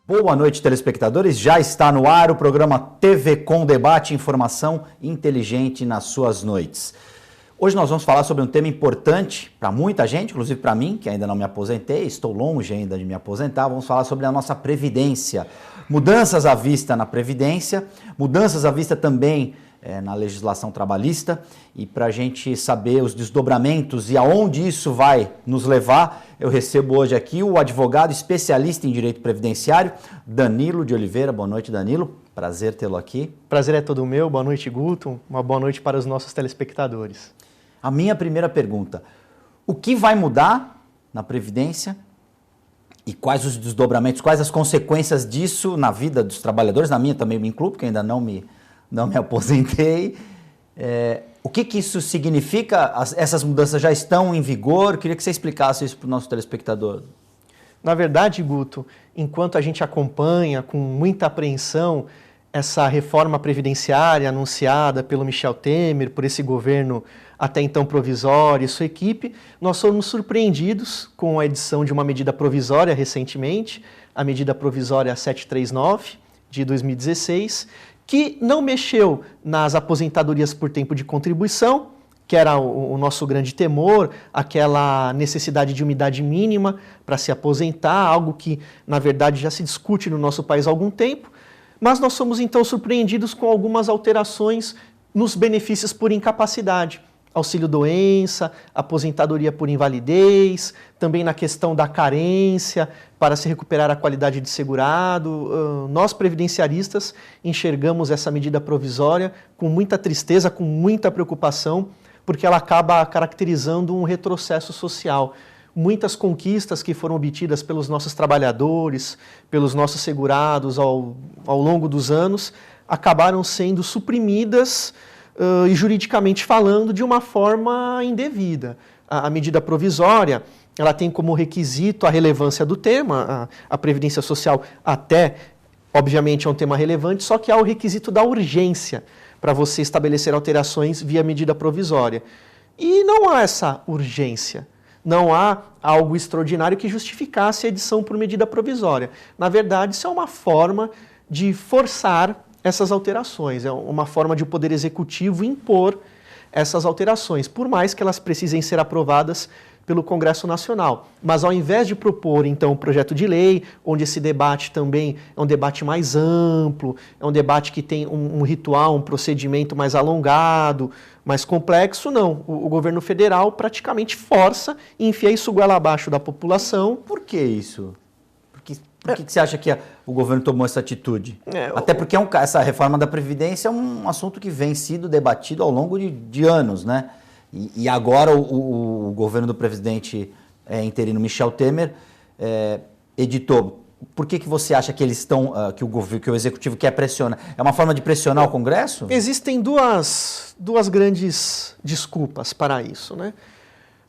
Boa noite, telespectadores. Já está no ar o programa TV Com Debate, informação inteligente nas suas noites. Hoje nós vamos falar sobre um tema importante para muita gente, inclusive para mim, que ainda não me aposentei, estou longe ainda de me aposentar. Vamos falar sobre a nossa Previdência. Mudanças à vista na Previdência, mudanças à vista também na legislação trabalhista. E para a gente saber os desdobramentos e aonde isso vai nos levar, eu recebo hoje aqui o advogado especialista em direito previdenciário, Danilo de Oliveira. Boa noite, Danilo. Prazer tê-lo aqui. Prazer é todo meu. Boa noite, Guto. Uma boa noite para os nossos telespectadores. A minha primeira pergunta: o que vai mudar na Previdência e quais os desdobramentos, quais as consequências disso na vida dos trabalhadores? Na minha também me incluo, porque ainda não me aposentei. O que isso significa? Essas mudanças já estão em vigor? Queria que você explicasse isso para o nosso telespectador. Na verdade, Guto, enquanto a gente acompanha com muita apreensão essa reforma previdenciária anunciada pelo Michel Temer, por esse governo até então provisório e sua equipe, nós fomos surpreendidos com a edição de uma medida provisória recentemente, a medida provisória 739 de 2016, que não mexeu nas aposentadorias por tempo de contribuição, que era o nosso grande temor, aquela necessidade de uma idade mínima para se aposentar, algo que, na verdade, já se discute no nosso país há algum tempo, mas nós fomos, então, surpreendidos com algumas alterações nos benefícios por incapacidade. Auxílio-doença, aposentadoria por invalidez, também na questão da carência para se recuperar a qualidade de segurado. Nós, previdenciaristas, enxergamos essa medida provisória com muita tristeza, com muita preocupação, porque ela acaba caracterizando um retrocesso social. Muitas conquistas que foram obtidas pelos nossos trabalhadores, pelos nossos segurados ao longo dos anos, acabaram sendo suprimidas e juridicamente falando, de uma forma indevida. A medida provisória, ela tem como requisito a relevância do tema, a Previdência Social até, obviamente, é um tema relevante, só que há o requisito da urgência para você estabelecer alterações via medida provisória. E não há essa urgência, não há algo extraordinário que justificasse a edição por medida provisória. Na verdade, isso é uma forma de forçar essas alterações, é uma forma de o Poder Executivo impor essas alterações, por mais que elas precisem ser aprovadas pelo Congresso Nacional. Mas ao invés de propor, então, um projeto de lei, onde esse debate também é um debate mais amplo, é um debate que tem um ritual, um procedimento mais alongado, mais complexo, não. O governo federal praticamente força e enfia isso goela abaixo da população. Por que isso? Por que você acha que o governo tomou essa atitude? Até porque essa reforma da Previdência é um assunto que vem sido debatido ao longo de anos, né? E agora o governo do presidente interino Michel Temer editou. Por que você acha que eles estão, que o executivo quer pressionar? É uma forma de pressionar o Congresso? Existem duas grandes desculpas para isso, né?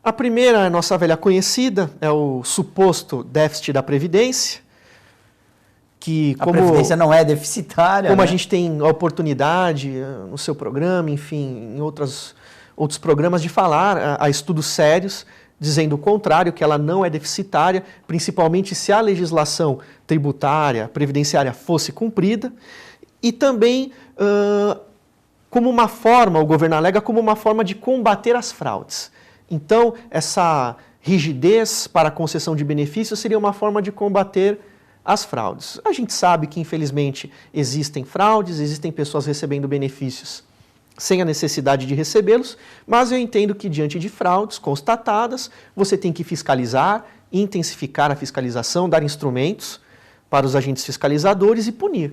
A primeira é a nossa velha conhecida, é o suposto déficit da Previdência, que a Previdência não é deficitária. Como, né? A gente tem a oportunidade no seu programa, enfim, em outros programas, de falar a estudos sérios, dizendo o contrário, que ela não é deficitária, principalmente se a legislação tributária, previdenciária fosse cumprida, e também como uma forma, o governo alega, como uma forma de combater as fraudes. Então, essa rigidez para a concessão de benefícios seria uma forma de combater as fraudes. A gente sabe que, infelizmente, existem fraudes, existem pessoas recebendo benefícios sem a necessidade de recebê-los, mas eu entendo que, diante de fraudes constatadas, você tem que fiscalizar, intensificar a fiscalização, dar instrumentos para os agentes fiscalizadores e punir.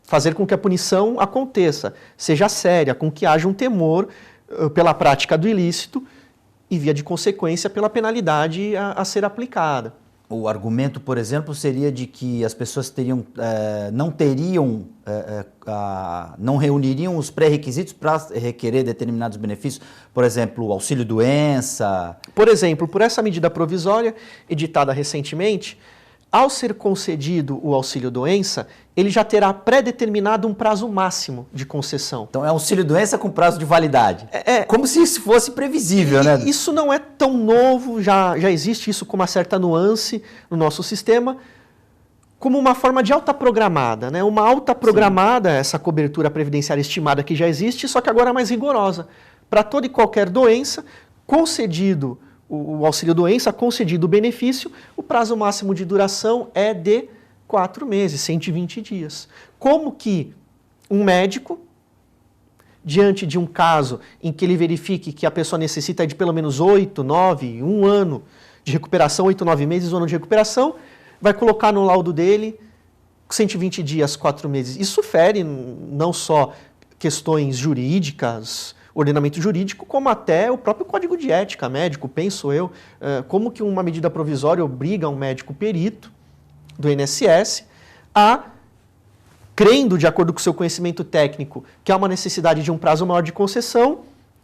Fazer com que a punição aconteça, seja séria, com que haja um temor pela prática do ilícito e, via de consequência, pela penalidade a ser aplicada. O argumento, por exemplo, seria de que as pessoas não reuniriam os pré-requisitos para requerer determinados benefícios, por exemplo, auxílio-doença. Por exemplo, por essa medida provisória editada recentemente, ao ser concedido o auxílio-doença, ele já terá pré-determinado um prazo máximo de concessão. Então é auxílio-doença com prazo de validade. Como se isso fosse previsível, né? Isso não é tão novo, já existe isso com uma certa nuance no nosso sistema. como uma forma de alta programada, né? Uma alta programada, essa cobertura previdenciária estimada que já existe, só que agora mais rigorosa. Para toda e qualquer doença, concedido o auxílio-doença, concedido o benefício, o prazo máximo de duração é de 4 meses, 120 dias. Como que um médico, diante de um caso em que ele verifique que a pessoa necessita de pelo menos 8, 9, 1 ano de recuperação, 8, 9 meses, 1 ano de recuperação, vai colocar no laudo dele 120 dias, 4 meses. Isso fere não só questões jurídicas, ordenamento jurídico, como até o próprio código de ética médico, penso eu. Como que uma medida provisória obriga um médico perito do INSS a, crendo de acordo com o seu conhecimento técnico, que há uma necessidade de um prazo maior de concessão,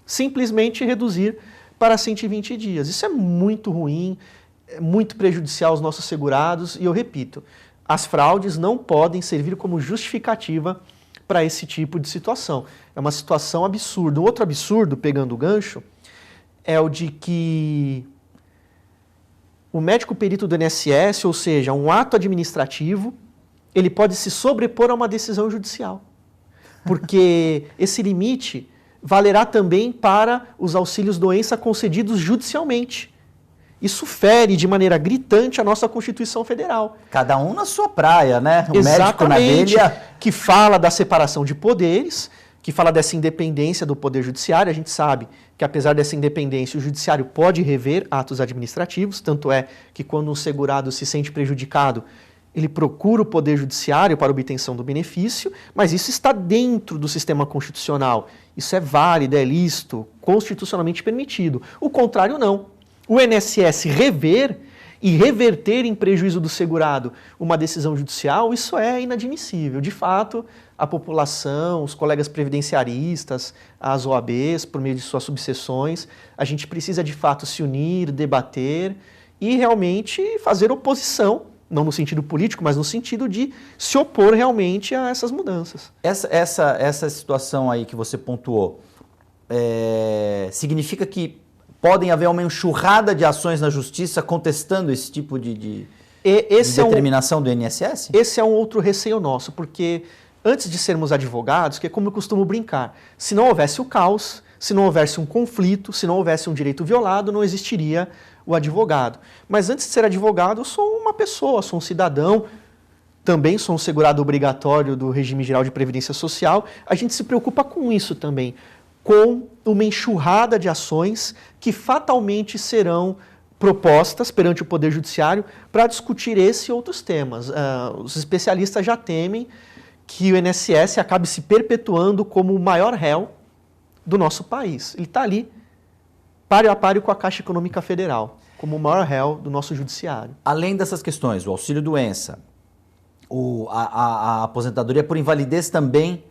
simplesmente reduzir para 120 dias. Isso é muito ruim, é muito prejudicial aos nossos segurados, e eu repito, as fraudes não podem servir como justificativa para esse tipo de situação. É uma situação absurda. Um outro absurdo, pegando o gancho, é o de que o médico perito do INSS, ou seja, um ato administrativo, ele pode se sobrepor a uma decisão judicial. Porque esse limite valerá também para os auxílios-doença concedidos judicialmente. Isso fere de maneira gritante a nossa Constituição Federal. Cada um na sua praia, né? O Exatamente, médico na dele. Que fala da separação de poderes, que fala dessa independência do Poder Judiciário. A gente sabe que, apesar dessa independência, o Judiciário pode rever atos administrativos, tanto é que quando um segurado se sente prejudicado, ele procura o Poder Judiciário para obtenção do benefício, mas isso está dentro do sistema constitucional. Isso é válido, é lícito, constitucionalmente permitido. O contrário, não. O INSS rever e reverter em prejuízo do segurado uma decisão judicial, isso é inadmissível. De fato, a população, os colegas previdenciaristas, as OABs, por meio de suas subseções, a gente precisa de fato se unir, debater e realmente fazer oposição, não no sentido político, mas no sentido de se opor realmente a essas mudanças. Essa situação aí que você pontuou, significa que podem haver uma enxurrada de ações na justiça contestando esse tipo de determinação do INSS? Esse é um outro receio nosso, porque antes de sermos advogados, que é como eu costumo brincar, se não houvesse o caos, se não houvesse um conflito, se não houvesse um direito violado, não existiria o advogado. Mas antes de ser advogado, eu sou uma pessoa, sou um cidadão, também sou um segurado obrigatório do regime geral de previdência social. A gente se preocupa com isso também, com uma enxurrada de ações que fatalmente serão propostas perante o Poder Judiciário para discutir esse e outros temas. Os especialistas já temem que o INSS acabe se perpetuando como o maior réu do nosso país. Ele está ali, páreo a páreo com a Caixa Econômica Federal, como o maior réu do nosso judiciário. Além dessas questões, o auxílio-doença, a aposentadoria por invalidez também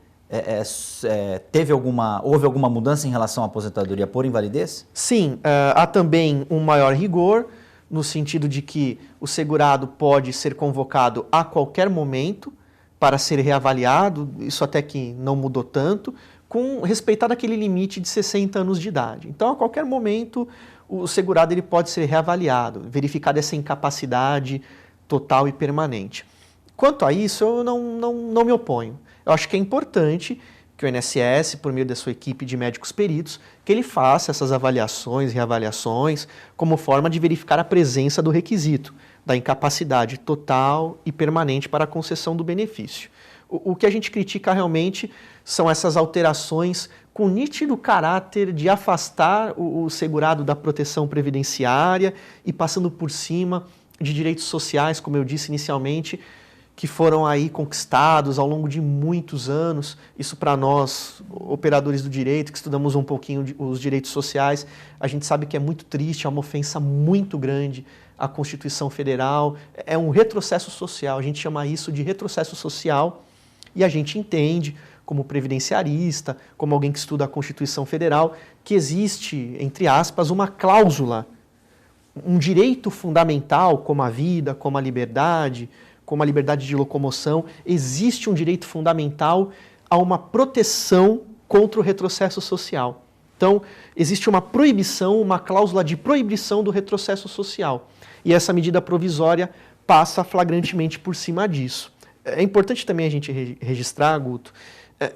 houve alguma mudança em relação à aposentadoria por invalidez? Sim, há também um maior rigor, no sentido de que o segurado pode ser convocado a qualquer momento para ser reavaliado, isso até que não mudou tanto, com respeitado aquele limite de 60 anos de idade. Então, a qualquer momento, o segurado ele pode ser reavaliado, verificada essa incapacidade total e permanente. Quanto a isso, eu não me oponho. Eu acho que é importante que o INSS, por meio da sua equipe de médicos peritos, que ele faça essas avaliações, reavaliações, como forma de verificar a presença do requisito, da incapacidade total e permanente para a concessão do benefício. O que a gente critica realmente são essas alterações com nítido caráter de afastar o segurado da proteção previdenciária e passando por cima de direitos sociais, como eu disse inicialmente, que foram aí conquistados ao longo de muitos anos. Isso para nós, operadores do direito, que estudamos um pouquinho os direitos sociais, a gente sabe que é muito triste, é uma ofensa muito grande à Constituição Federal, é um retrocesso social, a gente chama isso de retrocesso social, e a gente entende, como previdenciarista, como alguém que estuda a Constituição Federal, que existe, entre aspas, uma cláusula, um direito fundamental, como a vida, como a liberdade de locomoção, existe um direito fundamental a uma proteção contra o retrocesso social. Então, existe uma proibição, uma cláusula de proibição do retrocesso social. E essa medida provisória passa flagrantemente por cima disso. É importante também a gente registrar, Guto,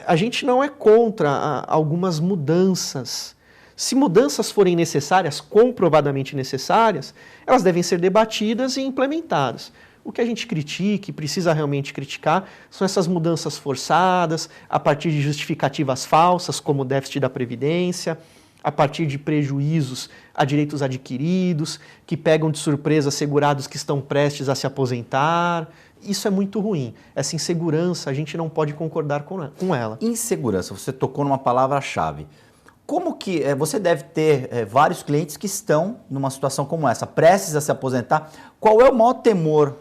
a gente não é contra algumas mudanças. Se mudanças forem necessárias, comprovadamente necessárias, elas devem ser debatidas e implementadas. O que a gente critica e precisa realmente criticar são essas mudanças forçadas, a partir de justificativas falsas, como o déficit da Previdência, a partir de prejuízos a direitos adquiridos, que pegam de surpresa segurados que estão prestes a se aposentar. Isso é muito ruim. Essa insegurança, a gente não pode concordar com ela. Insegurança, você tocou numa palavra-chave. Como que você deve ter vários clientes que estão numa situação como essa, prestes a se aposentar? Qual é o maior temor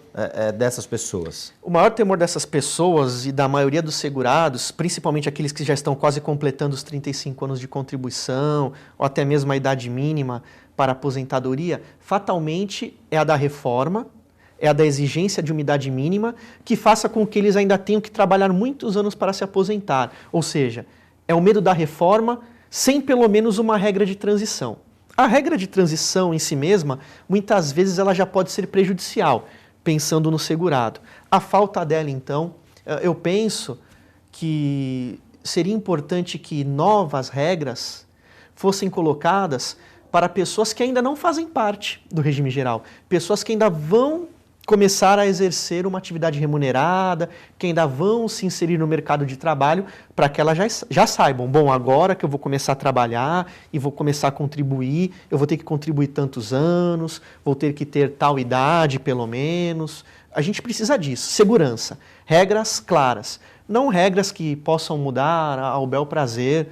dessas pessoas? O maior temor dessas pessoas e da maioria dos segurados, principalmente aqueles que já estão quase completando os 35 anos de contribuição, ou até mesmo a idade mínima para a aposentadoria, fatalmente é a da reforma, é a da exigência de uma idade mínima, que faça com que eles ainda tenham que trabalhar muitos anos para se aposentar. Ou seja, é o medo da reforma sem pelo menos uma regra de transição. A regra de transição em si mesma, muitas vezes ela já pode ser prejudicial, pensando no segurado. A falta dela, então, eu penso que seria importante que novas regras fossem colocadas para pessoas que ainda não fazem parte do regime geral, pessoas que ainda vão começar a exercer uma atividade remunerada, que ainda vão se inserir no mercado de trabalho, para que elas já saibam, bom, agora que eu vou começar a trabalhar e vou começar a contribuir, eu vou ter que contribuir tantos anos, vou ter que ter tal idade, pelo menos. A gente precisa disso, segurança, regras claras, não regras que possam mudar ao bel prazer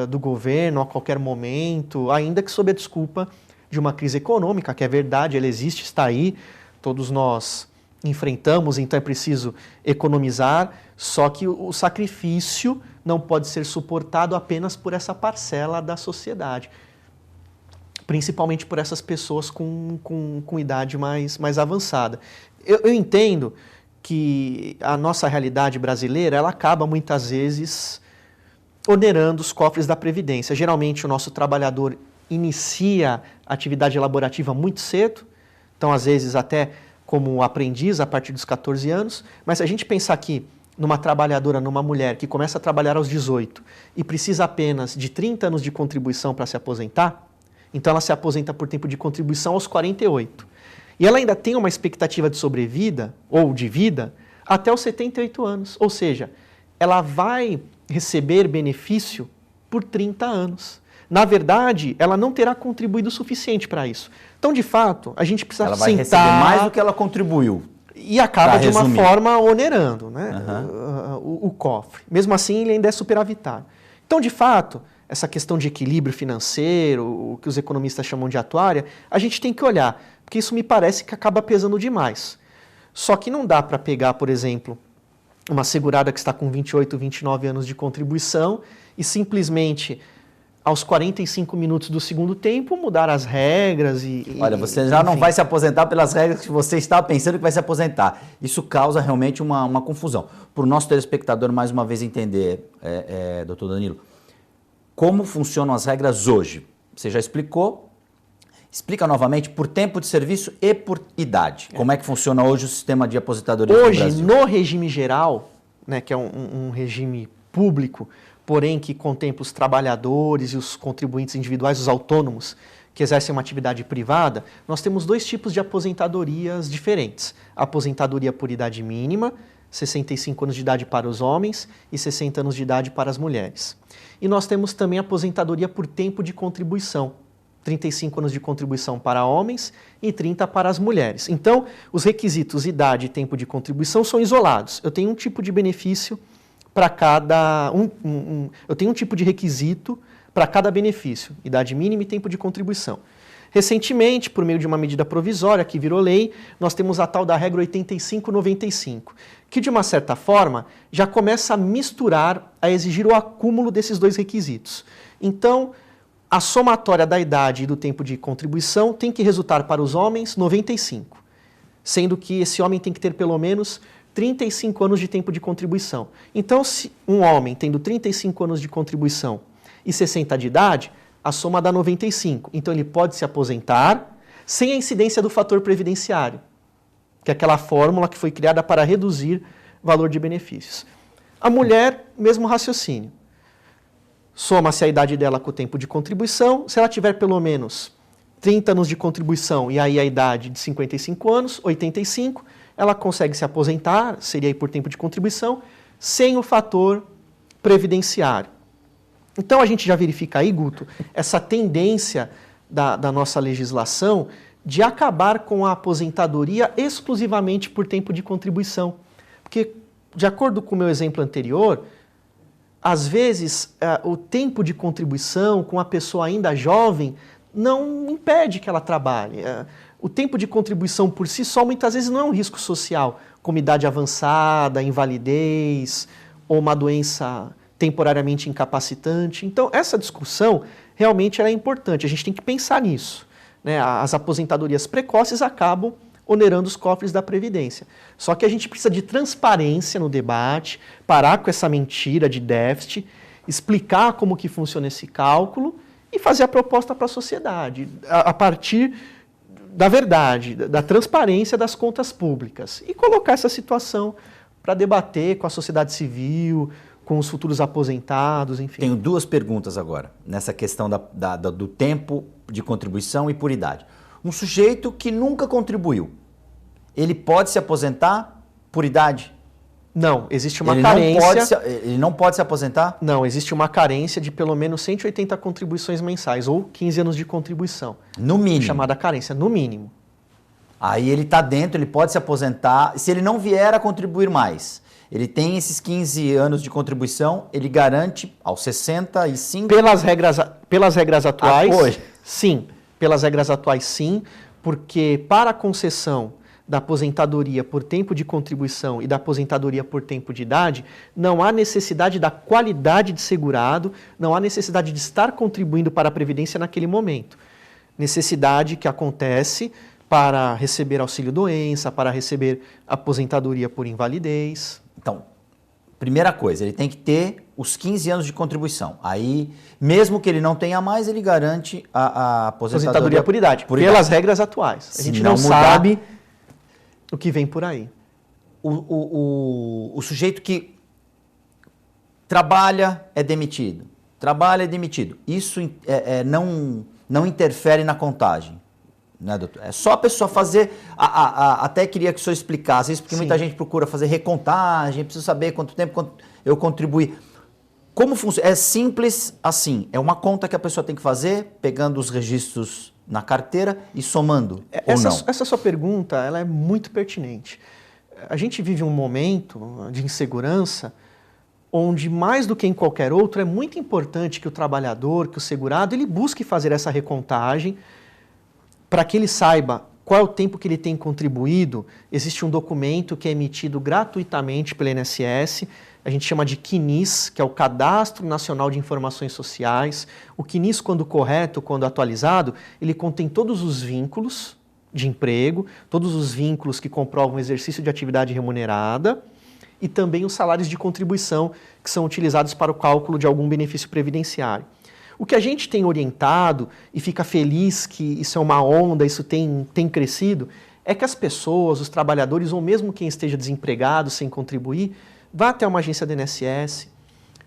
do governo a qualquer momento, ainda que sob a desculpa de uma crise econômica, que é verdade, ela existe, está aí, todos nós enfrentamos, então é preciso economizar, só que o sacrifício não pode ser suportado apenas por essa parcela da sociedade, principalmente por essas pessoas com idade mais avançada. Eu entendo que a nossa realidade brasileira, ela acaba muitas vezes onerando os cofres da Previdência. Geralmente o nosso trabalhador inicia a atividade laborativa muito cedo, então, às vezes, até como aprendiz a partir dos 14 anos, mas se a gente pensar aqui numa trabalhadora, numa mulher que começa a trabalhar aos 18 e precisa apenas de 30 anos de contribuição para se aposentar, então ela se aposenta por tempo de contribuição aos 48. E ela ainda tem uma expectativa de sobrevida, ou de vida, até os 78 anos. Ou seja, ela vai receber benefício por 30 anos. Na verdade, ela não terá contribuído o suficiente para isso. Então, de fato, a gente precisa sentar... Ela vai receber mais do que ela contribuiu. E acaba, de uma forma, onerando, né, o cofre. Mesmo assim, ele ainda é superavitário. Então, de fato, essa questão de equilíbrio financeiro, o que os economistas chamam de atuária, a gente tem que olhar, porque isso me parece que acaba pesando demais. Só que não dá para pegar, por exemplo, uma segurada que está com 28, 29 anos de contribuição e simplesmente... aos 45 minutos do segundo tempo, mudar as regras e... Olha, você já não vai se aposentar pelas regras que você estava pensando que vai se aposentar. Isso causa realmente uma confusão. Para o nosso telespectador, mais uma vez, entender, doutor Danilo, como funcionam as regras hoje? Você já explicou. Explica novamente por tempo de serviço e por idade. Como é que funciona hoje o sistema de aposentadoria no Brasil? Hoje, no regime geral, né, que é um regime público, porém que contempla os trabalhadores e os contribuintes individuais, os autônomos, que exercem uma atividade privada, nós temos dois tipos de aposentadorias diferentes. A aposentadoria por idade mínima, 65 anos de idade para os homens e 60 anos de idade para as mulheres. E nós temos também a aposentadoria por tempo de contribuição, 35 anos de contribuição para homens e 30 para as mulheres. Então, os requisitos idade e tempo de contribuição são isolados. Eu tenho um tipo de benefício para cada... eu tenho um tipo de requisito para cada benefício, idade mínima e tempo de contribuição. Recentemente, por meio de uma medida provisória que virou lei, nós temos a tal da regra 85-95, que de uma certa forma já começa a misturar, a exigir o acúmulo desses dois requisitos. Então, a somatória da idade e do tempo de contribuição tem que resultar para os homens 95, sendo que esse homem tem que ter pelo menos 35 anos de tempo de contribuição. Então, se um homem tendo 35 anos de contribuição e 60 de idade, a soma dá 95. Então, ele pode se aposentar sem a incidência do fator previdenciário. que é aquela fórmula que foi criada para reduzir valor de benefícios. A mulher, mesmo raciocínio. Soma-se a idade dela com o tempo de contribuição. Se ela tiver pelo menos 30 anos de contribuição e aí a idade de 55 anos, 85, ela consegue se aposentar, seria aí por tempo de contribuição, sem o fator previdenciário. Então a gente já verifica aí, Guto, essa tendência da nossa legislação de acabar com a aposentadoria exclusivamente por tempo de contribuição. Porque, de acordo com o meu exemplo anterior, às vezes o tempo de contribuição com a pessoa ainda jovem não impede que ela trabalhe. O tempo de contribuição por si só muitas vezes não é um risco social, como idade avançada, invalidez ou uma doença temporariamente incapacitante. Então, essa discussão realmente é importante, a gente tem que pensar nisso. Né? As aposentadorias precoces acabam onerando os cofres da Previdência. Só que a gente precisa de transparência no debate, parar com essa mentira de déficit, explicar como que funciona esse cálculo e fazer a proposta para a sociedade, a partir da verdade, da transparência das contas públicas. E colocar essa situação para debater com a sociedade civil, com os futuros aposentados, enfim. Tenho duas perguntas agora, nessa questão do tempo de contribuição e por idade. Um sujeito que nunca contribuiu, ele pode se aposentar por idade? Não, existe uma carência. Ele não pode se aposentar? Não, existe uma carência de pelo menos 180 contribuições mensais, ou 15 anos de contribuição. No mínimo. Chamada carência, no mínimo. Aí ele está dentro, ele pode se aposentar. Se ele não vier a contribuir mais, ele tem esses 15 anos de contribuição, ele garante aos 65... Pelas regras atuais, hoje. Sim. Pelas regras atuais, sim, porque para a concessão da aposentadoria por tempo de contribuição e da aposentadoria por tempo de idade, não há necessidade da qualidade de segurado, não há necessidade de estar contribuindo para a Previdência naquele momento. Necessidade que acontece para receber auxílio-doença, para receber aposentadoria por invalidez. Então, primeira coisa, ele tem que ter os 15 anos de contribuição. Aí, mesmo que ele não tenha mais, ele garante a aposentadoria por idade, pelas regras atuais. A gente não sabe o que vem por aí. O sujeito que trabalha é demitido. Trabalha é demitido. Isso não interfere na contagem. Né, doutor? É só a pessoa fazer... até queria que o senhor explicasse isso, porque muita gente procura fazer recontagem, precisa saber quanto tempo eu contribuí. Como funciona? É simples assim. É uma conta que a pessoa tem que fazer, pegando os registros na carteira e somando, ou não? Essa sua pergunta ela é muito pertinente. A gente vive um momento de insegurança onde, mais do que em qualquer outro, é muito importante que o trabalhador, que o segurado, ele busque fazer essa recontagem para que ele saiba qual é o tempo que ele tem contribuído. Existe um documento que é emitido gratuitamente pelo INSS, a gente chama de CNIS, que é o Cadastro Nacional de Informações Sociais. O CNIS, quando correto, quando atualizado, ele contém todos os vínculos de emprego, todos os vínculos que comprovam o exercício de atividade remunerada e também os salários de contribuição que são utilizados para o cálculo de algum benefício previdenciário. O que a gente tem orientado e fica feliz que isso é uma onda, isso tem crescido, é que as pessoas, os trabalhadores ou mesmo quem esteja desempregado sem contribuir, vá até uma agência do INSS,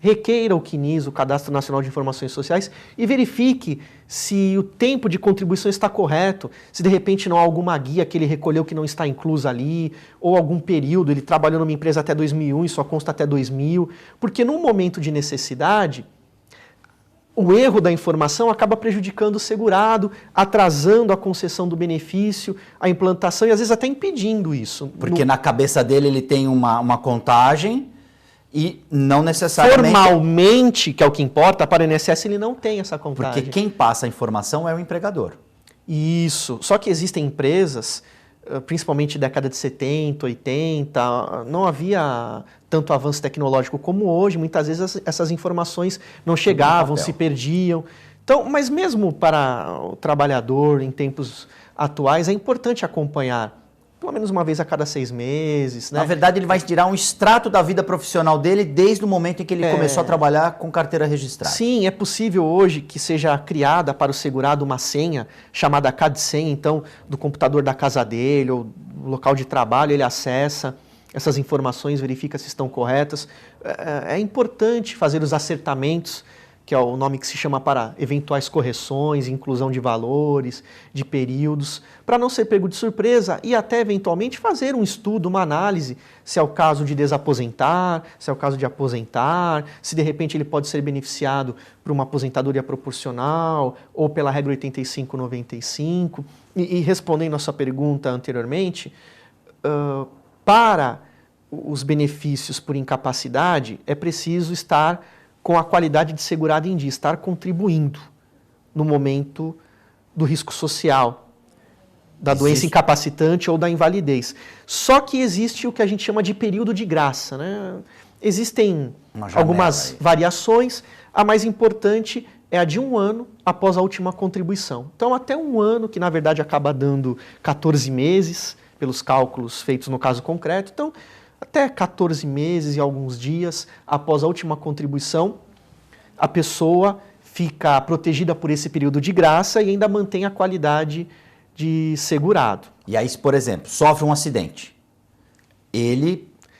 requeira o CNIS, o Cadastro Nacional de Informações Sociais, e verifique se o tempo de contribuição está correto, se de repente não há alguma guia que ele recolheu que não está inclusa ali, ou algum período, ele trabalhou numa empresa até 2001 e só consta até 2000, porque num momento de necessidade, o erro da informação acaba prejudicando o segurado, atrasando a concessão do benefício, a implantação e às vezes até impedindo isso. Porque na cabeça dele ele tem uma contagem e não necessariamente... Formalmente, que é o que importa, para o INSS ele não tem essa contagem. Porque quem passa a informação é o empregador. Isso. Só que existem empresas, principalmente década de 70, 80, não havia tanto avanço tecnológico como hoje, muitas vezes essas informações não chegavam, se perdiam. Então, mas mesmo para o trabalhador em tempos atuais, é importante acompanhar pelo menos uma vez a cada 6 meses. Né? Na verdade, ele vai tirar um extrato da vida profissional dele desde o momento em que ele começou a trabalhar com carteira registrada. Sim, é possível hoje que seja criada para o segurado uma senha chamada CAD-senha, então, do computador da casa dele ou do local de trabalho, ele acessa essas informações, verifica se estão corretas. É importante fazer os acertamentos, que é o nome que se chama para eventuais correções, inclusão de valores, de períodos, para não ser pego de surpresa e até eventualmente fazer um estudo, uma análise, se é o caso de desaposentar, se é o caso de aposentar, se de repente ele pode ser beneficiado por uma aposentadoria proporcional ou pela regra 85-95. E respondendo a sua pergunta anteriormente, para os benefícios por incapacidade é preciso estar com a qualidade de segurado em dia, estar contribuindo no momento do risco social, da doença incapacitante ou da invalidez. Só que existe o que a gente chama de período de graça. Né? Existem algumas variações, a mais importante é a de 1 ano após a última contribuição. Então, até 1 ano, que na verdade acaba dando 14 meses, pelos cálculos feitos no caso concreto. Então, até 14 meses e alguns dias após a última contribuição, a pessoa fica protegida por esse período de graça e ainda mantém a qualidade de segurado. E aí, por exemplo, sofre um acidente.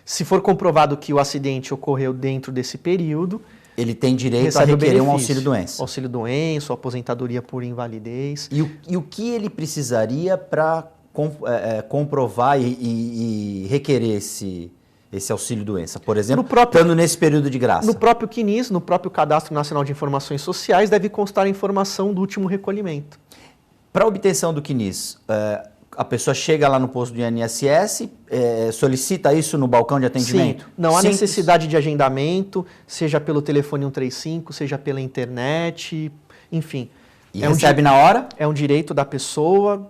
Se for comprovado que o acidente ocorreu dentro desse período, ele tem direito a requerer um auxílio-doença. Auxílio-doença, ou aposentadoria por invalidez. E o que ele precisaria para comprovar e requerer esse auxílio-doença, por exemplo, estando nesse período de graça? No próprio CNIS, no próprio Cadastro Nacional de Informações Sociais, deve constar a informação do último recolhimento. Para a obtenção do CNIS, a pessoa chega lá no posto do INSS, solicita isso no balcão de atendimento? Sim, não há necessidade de agendamento, seja pelo telefone 135, seja pela internet, enfim. E recebe na hora? É um direito da pessoa.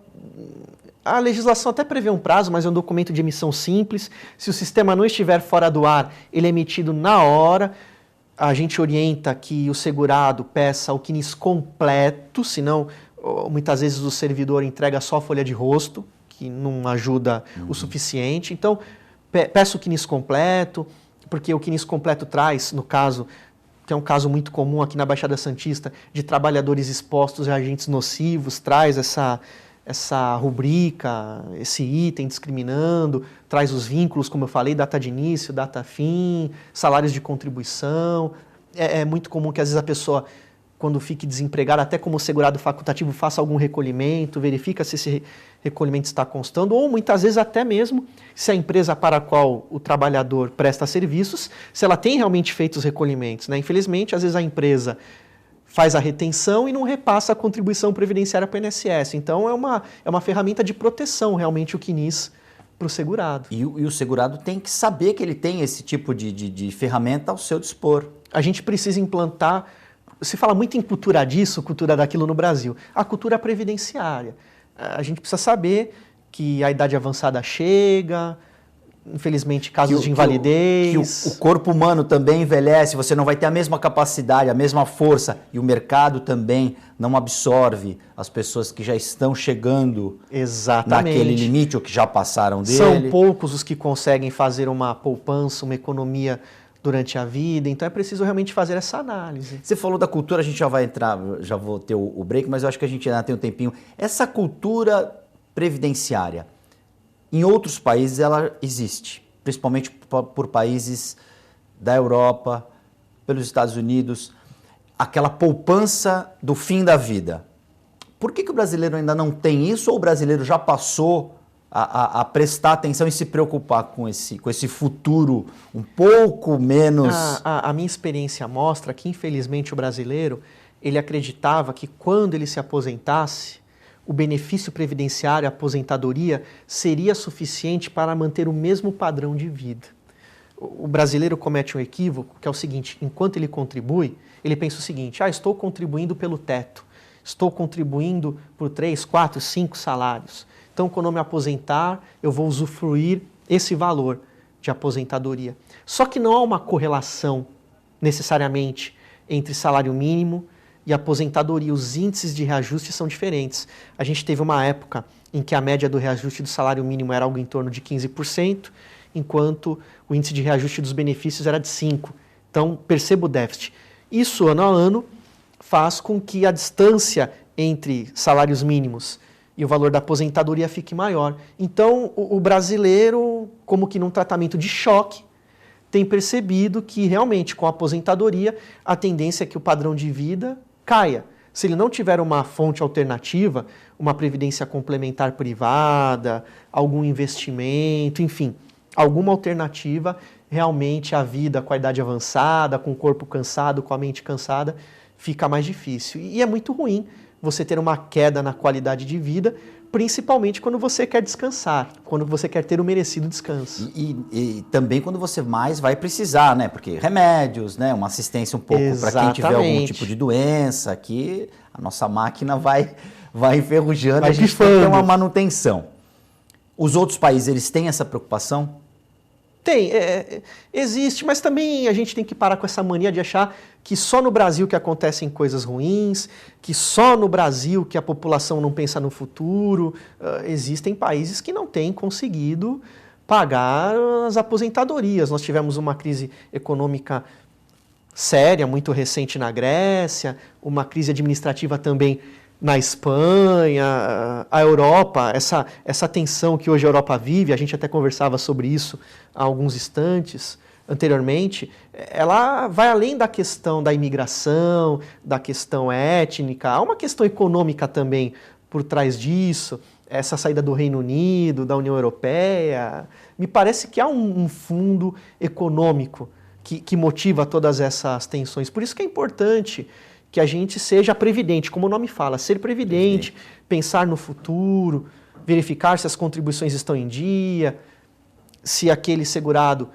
A legislação até prevê um prazo, mas é um documento de emissão simples. Se o sistema não estiver fora do ar, ele é emitido na hora. A gente orienta que o segurado peça o CNIS completo, senão muitas vezes o servidor entrega só a folha de rosto, que não ajuda o suficiente. Então, peça o CNIS completo, porque o CNIS completo traz, no caso, que é um caso muito comum aqui na Baixada Santista, de trabalhadores expostos a agentes nocivos, traz essa rubrica, esse item discriminando, traz os vínculos, como eu falei, data de início, data fim, salários de contribuição. É muito comum que às vezes a pessoa, quando fique desempregada, até como segurado facultativo, faça algum recolhimento, verifica se esse recolhimento está constando, ou muitas vezes até mesmo se a empresa para a qual o trabalhador presta serviços, se ela tem realmente feito os recolhimentos. Né? Infelizmente, às vezes a empresa faz a retenção e não repassa a contribuição previdenciária para o INSS. Então, é uma ferramenta de proteção, realmente, o CNIS para o segurado. E o segurado tem que saber que ele tem esse tipo de ferramenta ao seu dispor. A gente precisa implantar, se fala muito em cultura disso, cultura daquilo no Brasil, a cultura previdenciária. A gente precisa saber que a idade avançada chega, infelizmente, casos de invalidez. Que o corpo humano também envelhece, você não vai ter a mesma capacidade, a mesma força, e o mercado também não absorve as pessoas que já estão chegando naquele limite ou que já passaram dele. São poucos os que conseguem fazer uma poupança, uma economia durante a vida, então é preciso realmente fazer essa análise. Você falou da cultura, a gente já vai entrar, já vou ter o break, mas eu acho que a gente ainda tem um tempinho. Essa cultura previdenciária, em outros países ela existe, principalmente por países da Europa, pelos Estados Unidos, aquela poupança do fim da vida. Por que o brasileiro ainda não tem isso, ou o brasileiro já passou a prestar atenção e se preocupar com esse futuro um pouco menos... A minha experiência mostra que, infelizmente, o brasileiro, ele acreditava que quando ele se aposentasse, o benefício previdenciário, a aposentadoria, seria suficiente para manter o mesmo padrão de vida. O brasileiro comete um equívoco, que é o seguinte: enquanto ele contribui, ele pensa o seguinte: estou contribuindo pelo teto, estou contribuindo por 3, 4, 5 salários. Então, quando eu me aposentar, eu vou usufruir esse valor de aposentadoria. Só que não há uma correlação, necessariamente, entre salário mínimo e aposentadoria, os índices de reajuste são diferentes. A gente teve uma época em que a média do reajuste do salário mínimo era algo em torno de 15%, enquanto o índice de reajuste dos benefícios era de 5%. Então, perceba o déficit. Isso, ano a ano, faz com que a distância entre salários mínimos e o valor da aposentadoria fique maior. Então, o brasileiro, como que num tratamento de choque, tem percebido que realmente com a aposentadoria a tendência é que o padrão de vida caia. Se ele não tiver uma fonte alternativa, uma previdência complementar privada, algum investimento, enfim, alguma alternativa, realmente a vida com a idade avançada, com o corpo cansado, com a mente cansada, fica mais difícil. E é muito ruim você ter uma queda na qualidade de vida, principalmente quando você quer descansar, quando você quer ter o merecido descanso. E também quando você mais vai precisar, né? Porque remédios, né? Uma assistência um pouco para quem tiver algum tipo de doença, que a nossa máquina vai enferrujando, vai a gente tem que ter uma manutenção. Os outros países, eles têm essa preocupação? Tem, existe, mas também a gente tem que parar com essa mania de achar que só no Brasil que acontecem coisas ruins, que só no Brasil que a população não pensa no futuro. Existem países que não têm conseguido pagar as aposentadorias. Nós tivemos uma crise econômica séria, muito recente na Grécia, uma crise administrativa também na Espanha, a Europa, essa tensão que hoje a Europa vive, a gente até conversava sobre isso há alguns instantes anteriormente, ela vai além da questão da imigração, da questão étnica, há uma questão econômica também por trás disso, essa saída do Reino Unido, da União Europeia. Me parece que há um fundo econômico que motiva todas essas tensões. Por isso que é importante que a gente seja previdente, como o nome fala, ser previdente, pensar no futuro, verificar se as contribuições estão em dia, se aquele segurado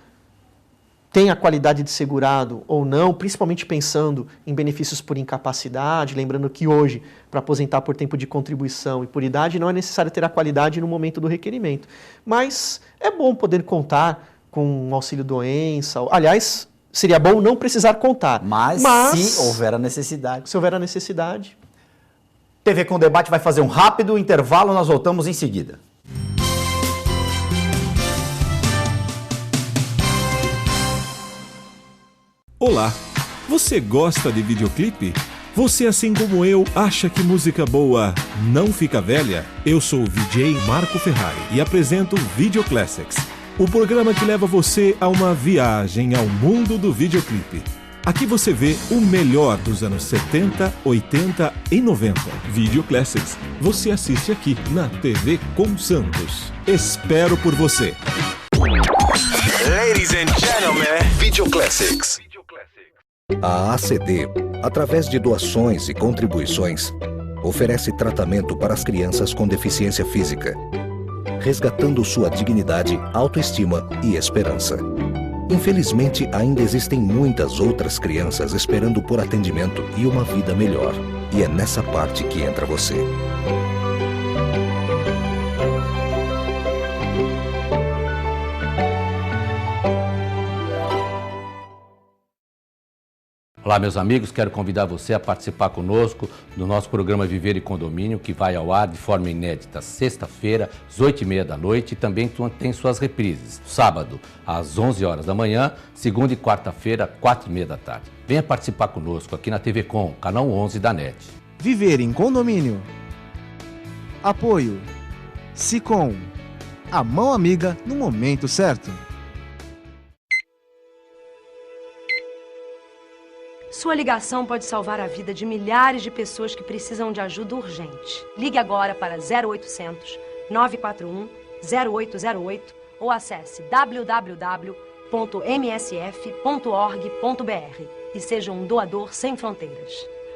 tem a qualidade de segurado ou não, principalmente pensando em benefícios por incapacidade, lembrando que hoje, para aposentar por tempo de contribuição e por idade, não é necessário ter a qualidade no momento do requerimento. Mas é bom poder contar com um auxílio-doença. Aliás, seria bom não precisar contar. Mas se houver a necessidade. Se houver a necessidade. TV com Debate vai fazer um rápido intervalo, nós voltamos em seguida. Olá, você gosta de videoclipe? Você, assim como eu, acha que música boa não fica velha? Eu sou o VJ Marco Ferrari e apresento Video Classics, o programa que leva você a uma viagem ao mundo do videoclipe. Aqui você vê o melhor dos anos 70, 80 e 90. Video Classics, você assiste aqui na TV com Santos. Espero por você. Ladies and gentlemen, Video Classics. A ACD, através de doações e contribuições, oferece tratamento para as crianças com deficiência física, resgatando sua dignidade, autoestima e esperança. Infelizmente, ainda existem muitas outras crianças esperando por atendimento e uma vida melhor. E é nessa parte que entra você. Olá, meus amigos, quero convidar você a participar conosco do nosso programa Viver e Condomínio, que vai ao ar de forma inédita sexta-feira, às 8h30 da noite, e também tem suas reprises, sábado, às 11 horas da manhã, segunda e quarta-feira, 4h30 da tarde. Venha participar conosco aqui na TV Com, canal 11 da NET. Viver em Condomínio. Apoio Sicom, a mão amiga no momento certo. Sua ligação pode salvar a vida de milhares de pessoas que precisam de ajuda urgente. Ligue agora para 0800 941 0808 ou acesse www.msf.org.br e seja um doador sem fronteiras.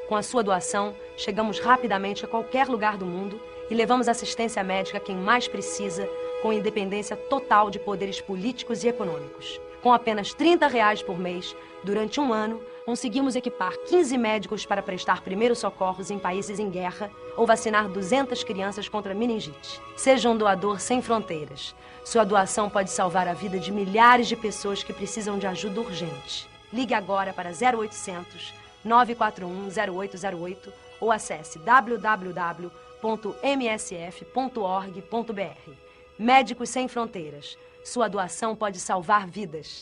Com a sua doação, chegamos rapidamente a qualquer lugar do mundo e levamos assistência médica a quem mais precisa, com independência total de poderes políticos e econômicos. Com apenas R$30 por mês, durante um ano, conseguimos equipar 15 médicos para prestar primeiros socorros em países em guerra ou vacinar 200 crianças contra meningite. Seja um doador sem fronteiras. Sua doação pode salvar a vida de milhares de pessoas que precisam de ajuda urgente. Ligue agora para 0800 941-0808 ou acesse www.msf.org.br. Médicos Sem Fronteiras. Sua doação pode salvar vidas.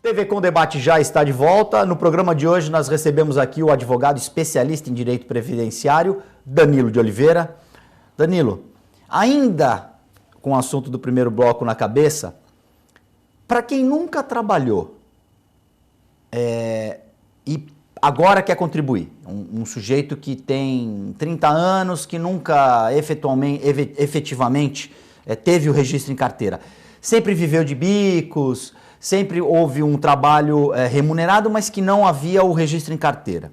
TV Com Debate já está de volta. No programa de hoje nós recebemos aqui o advogado especialista em direito previdenciário, Danilo de Oliveira. Danilo, ainda com o assunto do primeiro bloco na cabeça, para quem nunca trabalhou e agora quer contribuir, um sujeito que tem 30 anos, que nunca efetivamente teve o registro em carteira, sempre viveu de bicos, sempre houve um trabalho remunerado, mas que não havia o registro em carteira.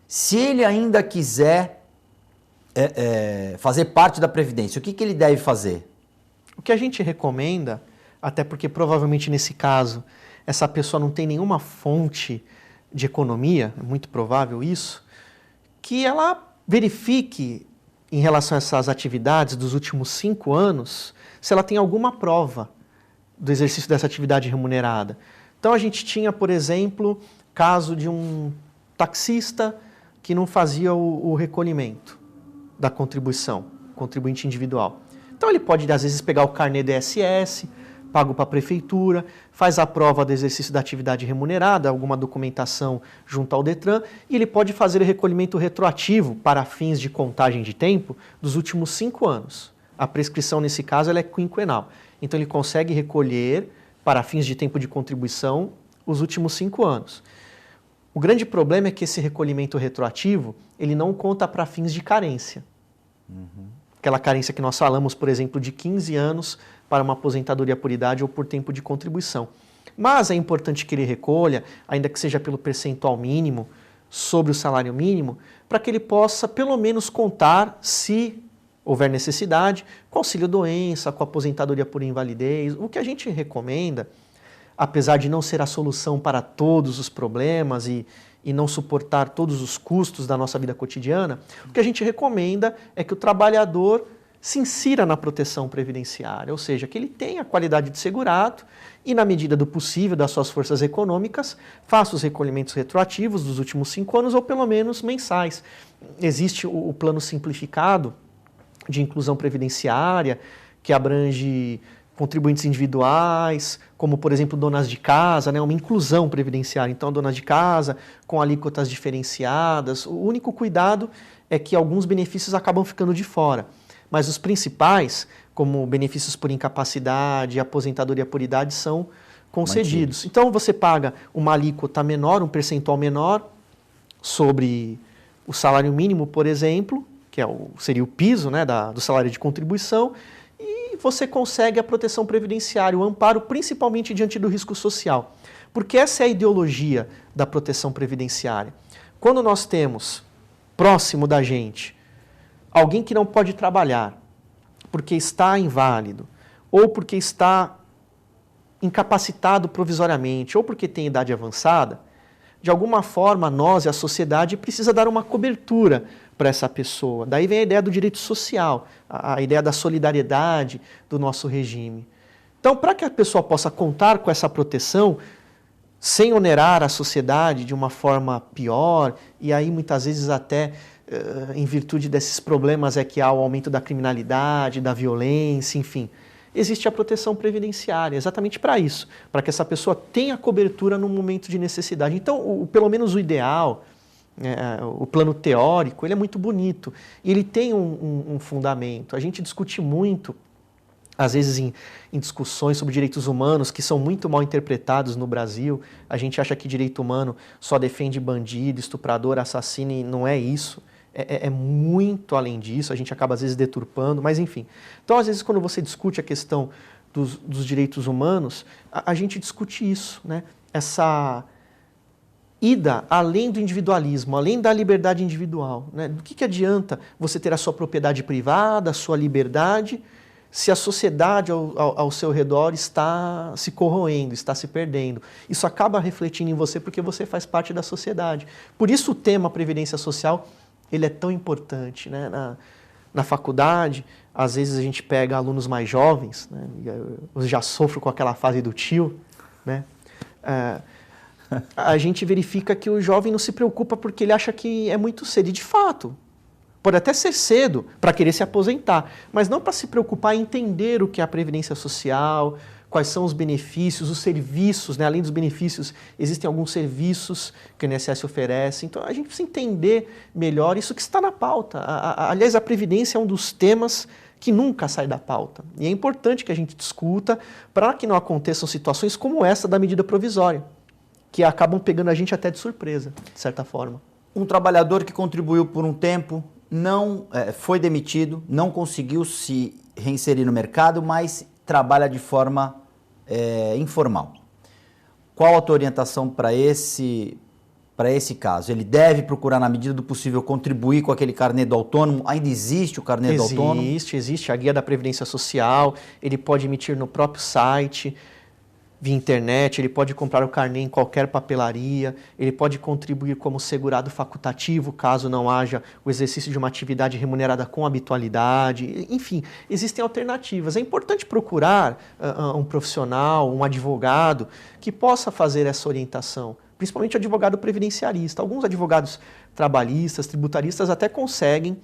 Se ele ainda quiser fazer parte da Previdência, o que ele deve fazer? O que a gente recomenda, até porque provavelmente nesse caso essa pessoa não tem nenhuma fonte de economia, é muito provável isso, que ela verifique em relação a essas atividades dos últimos 5 anos, se ela tem alguma prova do exercício dessa atividade remunerada. Então a gente tinha, por exemplo, caso de um taxista que não fazia o recolhimento da contribuição, contribuinte individual. Então ele pode, às vezes, pegar o carnê do ISS, pago para a prefeitura, faz a prova do exercício da atividade remunerada, alguma documentação junto ao Detran, e ele pode fazer o recolhimento retroativo para fins de contagem de tempo dos últimos 5 anos. A prescrição, nesse caso, ela é quinquenal. Então ele consegue recolher, para fins de tempo de contribuição, os últimos 5 anos. O grande problema é que esse recolhimento retroativo, ele não conta para fins de carência. Aquela carência que nós falamos, por exemplo, de 15 anos para uma aposentadoria por idade ou por tempo de contribuição. Mas é importante que ele recolha, ainda que seja pelo percentual mínimo, sobre o salário mínimo, para que ele possa, pelo menos, contar, se houver necessidade, com auxílio-doença, com aposentadoria por invalidez. O que a gente recomenda, apesar de não ser a solução para todos os problemas e não suportar todos os custos da nossa vida cotidiana, o que a gente recomenda é que o trabalhador se insira na proteção previdenciária, ou seja, que ele tenha a qualidade de segurado e, na medida do possível, das suas forças econômicas, faça os recolhimentos retroativos dos últimos 5 anos ou pelo menos mensais. Existe o plano simplificado de inclusão previdenciária, que abrange contribuintes individuais, como, por exemplo, donas de casa, né, uma inclusão previdenciária. Então, donas de casa, com alíquotas diferenciadas. O único cuidado é que alguns benefícios acabam ficando de fora. Mas os principais, como benefícios por incapacidade e aposentadoria por idade, são concedidos. Então, você paga uma alíquota menor, um percentual menor, sobre o salário mínimo, por exemplo, que seria o piso, né, do salário de contribuição, e você consegue a proteção previdenciária, o amparo principalmente diante do risco social. Porque essa é a ideologia da proteção previdenciária. Quando nós temos próximo da gente alguém que não pode trabalhar porque está inválido, ou porque está incapacitado provisoriamente, ou porque tem idade avançada, de alguma forma nós e a sociedade precisa dar uma cobertura para essa pessoa. Daí vem a ideia do direito social, a ideia da solidariedade do nosso regime. Então, para que a pessoa possa contar com essa proteção, sem onerar a sociedade de uma forma pior, e aí muitas vezes até em virtude desses problemas é que há o aumento da criminalidade, da violência, enfim, existe a proteção previdenciária, exatamente para isso, para que essa pessoa tenha cobertura no momento de necessidade. Então, pelo menos o ideal, o plano teórico, ele é muito bonito, e ele tem um fundamento. A gente discute muito, às vezes em discussões sobre direitos humanos, que são muito mal interpretados no Brasil. A gente acha que direito humano só defende bandido, estuprador, assassino, e não é isso. É muito além disso, a gente acaba às vezes deturpando, mas enfim. Então, às vezes, quando você discute a questão dos direitos humanos, a gente discute isso, né? Essa ida além do individualismo, além da liberdade individual, né? Do que adianta você ter a sua propriedade privada, a sua liberdade, se a sociedade ao seu redor está se corroendo, está se perdendo. Isso acaba refletindo em você porque você faz parte da sociedade. Por isso o tema Previdência Social ele é tão importante, né? Na faculdade, às vezes a gente pega alunos mais jovens, né? Eu já sofro com aquela fase do tio, né? A gente verifica que o jovem não se preocupa porque ele acha que é muito cedo. E de fato, pode até ser cedo para querer se aposentar, mas não para se preocupar em entender o que é a Previdência Social, quais são os benefícios, os serviços, né? Além dos benefícios, existem alguns serviços que o INSS oferece. Então, a gente precisa entender melhor isso que está na pauta. Aliás, a Previdência é um dos temas que nunca sai da pauta. E é importante que a gente discuta para que não aconteçam situações como essa da medida provisória, que acabam pegando a gente até de surpresa, de certa forma. Um trabalhador que contribuiu por um tempo, não foi demitido, não conseguiu se reinserir no mercado, mas trabalha de forma informal. Qual a tua orientação para esse caso? Ele deve procurar, na medida do possível, contribuir com aquele carnê do autônomo? Ainda existe o carnê do autônomo? Existe a guia da Previdência Social, ele pode emitir no próprio site, via internet, ele pode comprar o carnê em qualquer papelaria, ele pode contribuir como segurado facultativo, caso não haja o exercício de uma atividade remunerada com habitualidade. Enfim, existem alternativas. É importante procurar um profissional, um advogado, que possa fazer essa orientação, principalmente o advogado previdenciarista. Alguns advogados trabalhistas, tributaristas até conseguem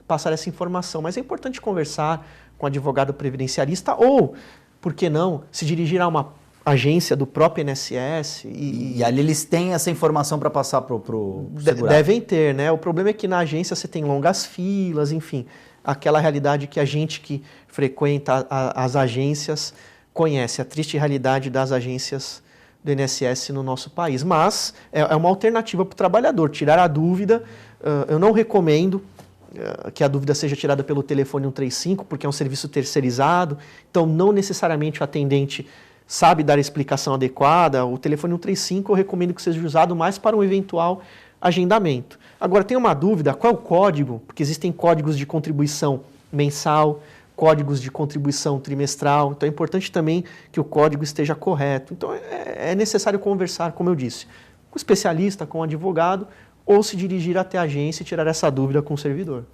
passar essa informação, mas é importante conversar com o advogado previdenciarista ou, por que não, se dirigir a uma agência do próprio INSS. E ali eles têm essa informação para passar para o segurado? Devem ter, né? O problema é que na agência você tem longas filas, enfim, aquela realidade que a gente que frequenta as agências conhece, a triste realidade das agências do INSS no nosso país. Mas é uma alternativa para o trabalhador, tirar a dúvida. Eu não recomendo que a dúvida seja tirada pelo telefone 135, porque é um serviço terceirizado, então não necessariamente o atendente sabe dar a explicação adequada. O telefone 135 eu recomendo que seja usado mais para um eventual agendamento. Agora, tem uma dúvida, qual é o código? Porque existem códigos de contribuição mensal, códigos de contribuição trimestral, então é importante também que o código esteja correto. Então, é necessário conversar, como eu disse, com o especialista, com o advogado, ou se dirigir até a agência e tirar essa dúvida com o servidor.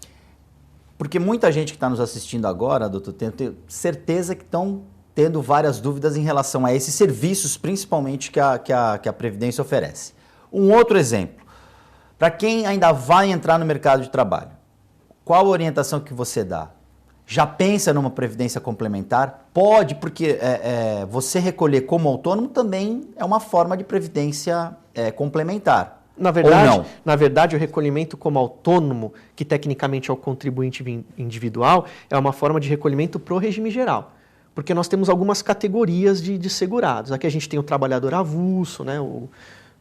Porque muita gente que está nos assistindo agora, doutor, tenho certeza que estão tendo várias dúvidas em relação a esses serviços, principalmente que a Previdência oferece. Um outro exemplo, para quem ainda vai entrar no mercado de trabalho, qual a orientação que você dá? Já pensa numa previdência complementar? Pode, porque você recolher como autônomo também é uma forma de previdência complementar. Na verdade, o recolhimento como autônomo, que tecnicamente é o contribuinte individual, é uma forma de recolhimento pro regime geral. Porque nós temos algumas categorias de segurados. Aqui a gente tem o trabalhador avulso, né? O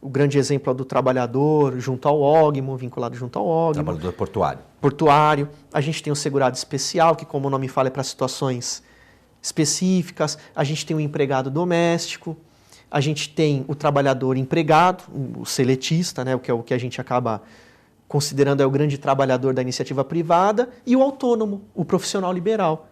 grande exemplo é do trabalhador junto ao ógmo, vinculado junto ao ógmo. Trabalhador portuário. Portuário. A gente tem o segurado especial, que como o nome fala é para situações específicas. A gente tem o empregado doméstico. A gente tem o trabalhador empregado, o seletista, né? Que é o que a gente acaba considerando é o grande trabalhador da iniciativa privada. E o autônomo, o profissional liberal,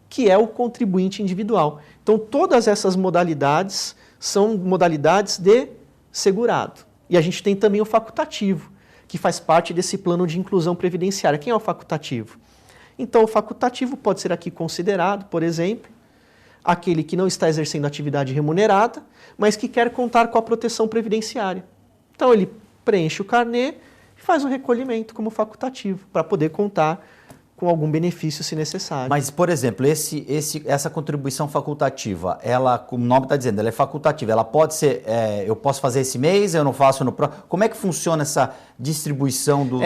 que é o contribuinte individual. Então, todas essas modalidades são modalidades de segurado. E a gente tem também o facultativo, que faz parte desse plano de inclusão previdenciária. Quem é o facultativo? Então, o facultativo pode ser aqui considerado, por exemplo, aquele que não está exercendo atividade remunerada, mas que quer contar com a proteção previdenciária. Então, ele preenche o carnê e faz um recolhimento como facultativo, para poder contar com algum benefício, se necessário. Mas, por exemplo, essa contribuição facultativa, ela, como o nome está dizendo, ela é facultativa. Ela pode ser, eu posso fazer esse mês, eu não faço no próximo. Como é que funciona essa distribuição dos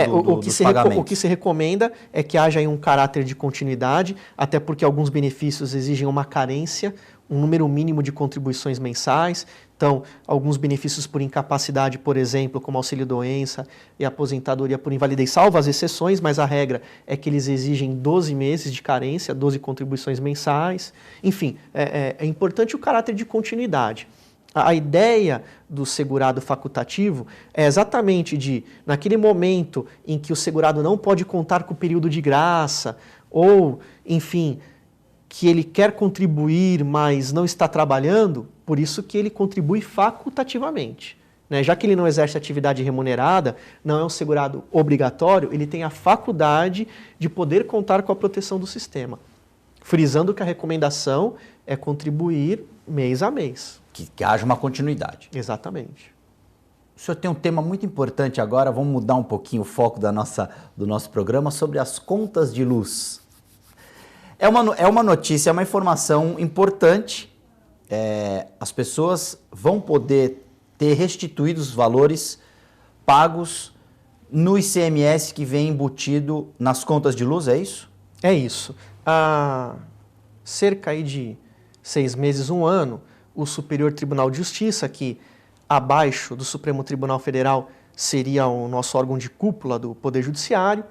pagamentos? O que se recomenda é que haja aí um caráter de continuidade, até porque alguns benefícios exigem uma carência, um número mínimo de contribuições mensais. Então, alguns benefícios por incapacidade, por exemplo, como auxílio-doença e aposentadoria por invalidez, salvo as exceções, mas a regra é que eles exigem 12 meses de carência, 12 contribuições mensais. Enfim, é importante o caráter de continuidade. A ideia do segurado facultativo é exatamente de, naquele momento em que o segurado não pode contar com o período de graça, ou, enfim, que ele quer contribuir, mas não está trabalhando, por isso que ele contribui facultativamente. Né? Já que ele não exerce atividade remunerada, não é um segurado obrigatório, ele tem a faculdade de poder contar com a proteção do sistema. Frisando que a recomendação é contribuir mês a mês. Que haja uma continuidade. Exatamente. O senhor tem um tema muito importante agora, vamos mudar um pouquinho o foco do nosso programa sobre as contas de luz. É uma notícia, é uma informação importante. As pessoas vão poder ter restituídos os valores pagos no ICMS que vem embutido nas contas de luz, é isso? É isso. Há cerca aí de 6 meses, 1 ano, o Superior Tribunal de Justiça, que abaixo do Supremo Tribunal Federal seria o nosso órgão de cúpula do Poder Judiciário,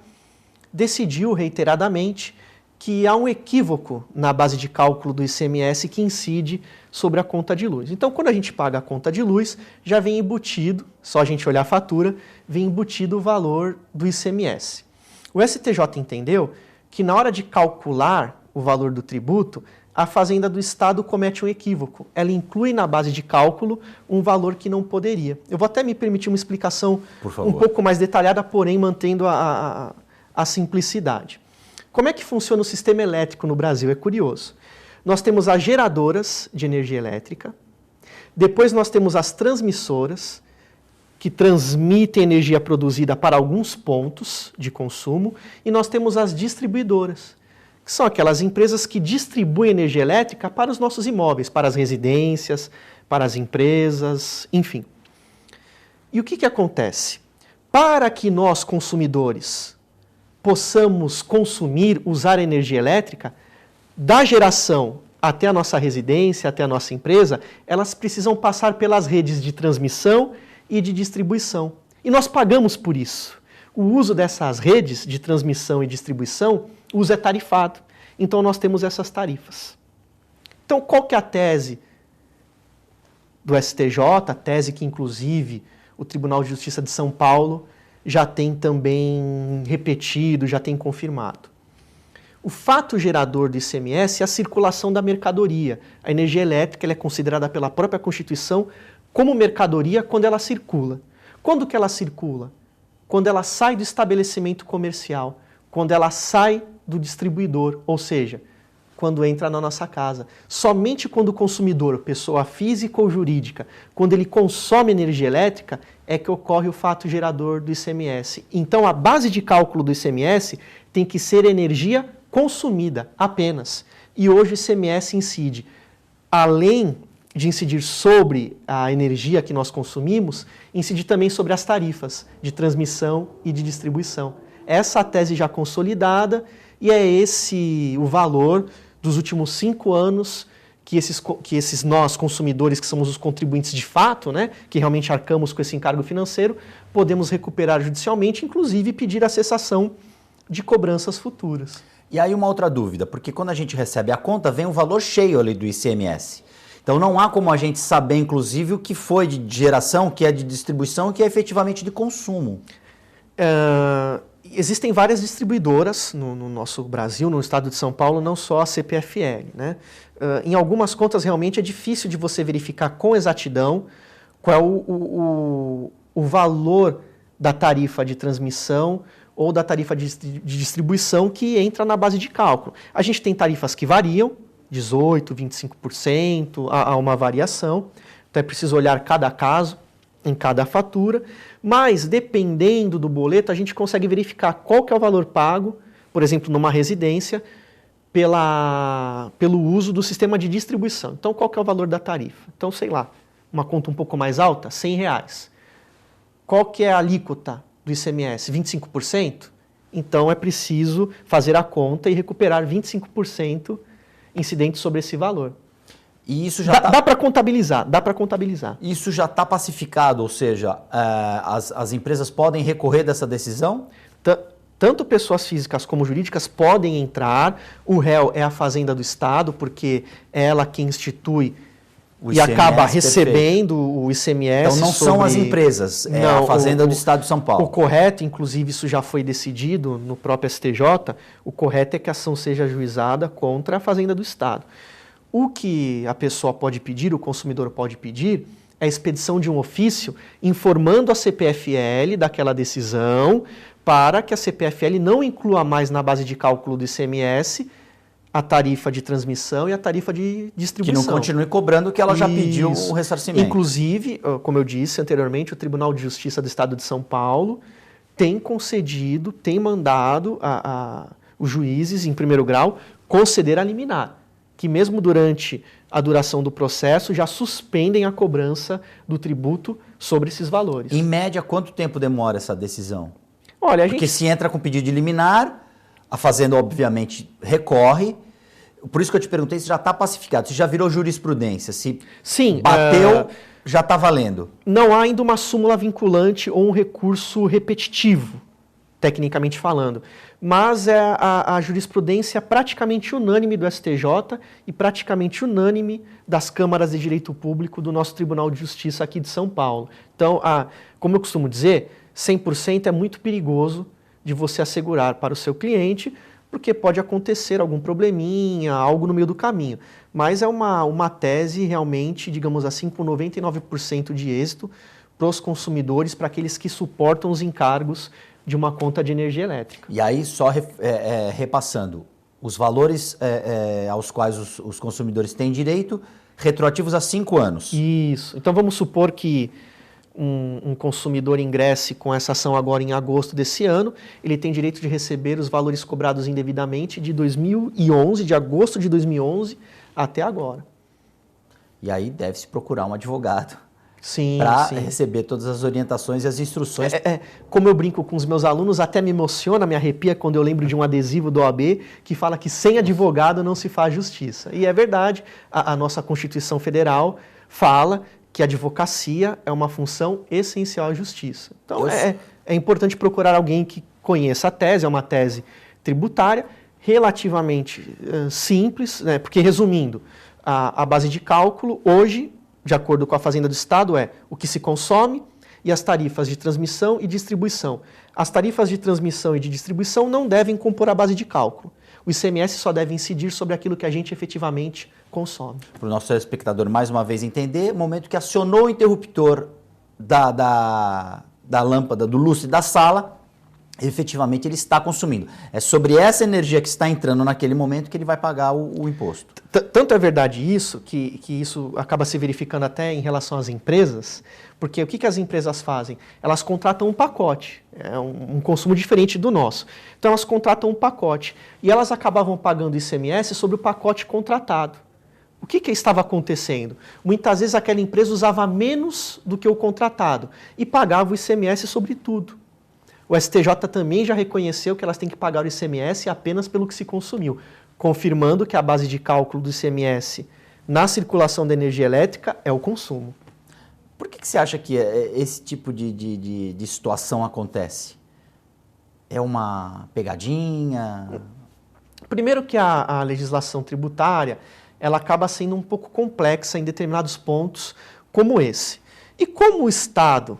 decidiu reiteradamente que há um equívoco na base de cálculo do ICMS que incide sobre a conta de luz. Então, quando a gente paga a conta de luz, já vem embutido, só a gente olhar a fatura, vem embutido o valor do ICMS. O STJ entendeu que na hora de calcular o valor do tributo, a Fazenda do Estado comete um equívoco. Ela inclui na base de cálculo um valor que não poderia. Eu vou até me permitir uma explicação um pouco mais detalhada, porém mantendo a simplicidade. Como é que funciona o sistema elétrico no Brasil? É curioso. Nós temos as geradoras de energia elétrica, depois nós temos as transmissoras, que transmitem energia produzida para alguns pontos de consumo, e nós temos as distribuidoras, que são aquelas empresas que distribuem energia elétrica para os nossos imóveis, para as residências, para as empresas, enfim. E o que acontece? Para que nós, consumidores, possamos consumir, usar energia elétrica, da geração até a nossa residência, até a nossa empresa, elas precisam passar pelas redes de transmissão e de distribuição. E nós pagamos por isso. O uso dessas redes de transmissão e distribuição, o uso é tarifado. Então nós temos essas tarifas. Então qual que é a tese do STJ, a tese que inclusive o Tribunal de Justiça de São Paulo já tem também repetido, já tem confirmado? O fato gerador do ICMS é a circulação da mercadoria. A energia elétrica ela é considerada pela própria Constituição como mercadoria quando ela circula. Quando que ela circula? Quando ela sai do estabelecimento comercial, quando ela sai do distribuidor, ou seja, quando entra na nossa casa. Somente quando o consumidor, pessoa física ou jurídica, quando ele consome energia elétrica, é que ocorre o fato gerador do ICMS. Então, a base de cálculo do ICMS tem que ser energia consumida apenas. E hoje o ICMS incide, além de incidir sobre a energia que nós consumimos, incide também sobre as tarifas de transmissão e de distribuição. Essa é a tese já consolidada e é esse o valor dos últimos 5 anos que esses nós, consumidores, que somos os contribuintes de fato, né, que realmente arcamos com esse encargo financeiro, podemos recuperar judicialmente, inclusive pedir a cessação de cobranças futuras. E aí uma outra dúvida, porque quando a gente recebe a conta, vem o valor cheio ali do ICMS. Então não há como a gente saber, inclusive, o que foi de geração, o que é de distribuição, o que é efetivamente de consumo. Existem várias distribuidoras no nosso Brasil, no estado de São Paulo, não só a CPFL, né? Em algumas contas, realmente, é difícil de você verificar com exatidão qual é o valor da tarifa de transmissão ou da tarifa de distribuição que entra na base de cálculo. A gente tem tarifas que variam, 18%, 25%, há uma variação. Então é preciso olhar cada caso, em cada fatura, mas dependendo do boleto a gente consegue verificar qual que é o valor pago, por exemplo, numa residência, pelo uso do sistema de distribuição. Então qual que é o valor da tarifa? Então, sei lá, uma conta um pouco mais alta, R$100. Qual que é a alíquota do ICMS? 25%? Então é preciso fazer a conta e recuperar 25% incidente sobre esse valor. E isso já dá para contabilizar, Isso já está pacificado, ou seja, as empresas podem recorrer dessa decisão? Tanto pessoas físicas como jurídicas podem entrar, o réu é a Fazenda do Estado, porque é ela quem institui o e ICMS, acaba perfeito. recebendo o ICMS. Então não são as empresas, é Não, a Fazenda do Estado de São Paulo. O correto, inclusive isso já foi decidido no próprio STJ, o correto é que a ação seja ajuizada contra a Fazenda do Estado. O que a pessoa pode pedir, o consumidor pode pedir, é a expedição de um ofício informando a CPFL daquela decisão para que a CPFL não inclua mais na base de cálculo do ICMS a tarifa de transmissão e a tarifa de distribuição. Que não continue cobrando que ela já pediu o ressarcimento. Inclusive, como eu disse anteriormente, o Tribunal de Justiça do Estado de São Paulo tem concedido, tem mandado os juízes, em primeiro grau, conceder a liminar, que mesmo durante a duração do processo já suspendem a cobrança do tributo sobre esses valores. Em média, quanto tempo demora essa decisão? Olha, Porque se entra com pedido de liminar, a Fazenda obviamente recorre. Por isso que eu te perguntei se já está pacificado, se já virou jurisprudência, se sim, bateu, já está valendo. Não há ainda uma súmula vinculante ou um recurso repetitivo, tecnicamente falando. Mas é a jurisprudência praticamente unânime do STJ e praticamente unânime das câmaras de direito público do nosso Tribunal de Justiça aqui de São Paulo. Então, como eu costumo dizer, 100% é muito perigoso de você assegurar para o seu cliente, porque pode acontecer algum probleminha, algo no meio do caminho. Mas é uma tese realmente, digamos assim, com 99% de êxito para os consumidores, para aqueles que suportam os encargos de uma conta de energia elétrica. E aí, só repassando, os valores aos quais os consumidores têm direito, retroativos a 5 anos. Isso. Então, vamos supor que um consumidor ingresse com essa ação agora em agosto desse ano, ele tem direito de receber os valores cobrados indevidamente de 2011, de agosto de 2011 até agora. E aí deve-se procurar um advogado para receber todas as orientações e as instruções. Como eu brinco com os meus alunos, até me emociona, me arrepia quando eu lembro de um adesivo do OAB que fala que sem advogado não se faz justiça. E é verdade, a nossa Constituição Federal fala que a advocacia é uma função essencial à justiça. Então, é importante procurar alguém que conheça a tese, é uma tese tributária, relativamente simples, né? Porque, resumindo, a base de cálculo, hoje, de acordo com a Fazenda do Estado, é o que se consome e as tarifas de transmissão e distribuição. As tarifas de transmissão e de distribuição não devem compor a base de cálculo. O ICMS só deve incidir sobre aquilo que a gente efetivamente consome. Para o nosso telespectador, mais uma vez, entender, o momento que acionou o interruptor da lâmpada, do lustre da sala, efetivamente ele está consumindo. É sobre essa energia que está entrando naquele momento que ele vai pagar o imposto. Tanto é verdade isso, que isso acaba se verificando até em relação às empresas, porque o que as empresas fazem? Elas contratam um pacote, é um consumo diferente do nosso. Então elas contratam um pacote e elas acabavam pagando ICMS sobre o pacote contratado. O que estava acontecendo? Muitas vezes aquela empresa usava menos do que o contratado e pagava o ICMS sobre tudo. O STJ também já reconheceu que elas têm que pagar o ICMS apenas pelo que se consumiu, confirmando que a base de cálculo do ICMS na circulação da energia elétrica é o consumo. Por que você acha que esse tipo de situação acontece? É uma pegadinha? Primeiro que a legislação tributária ela acaba sendo um pouco complexa em determinados pontos, como esse. E como o Estado,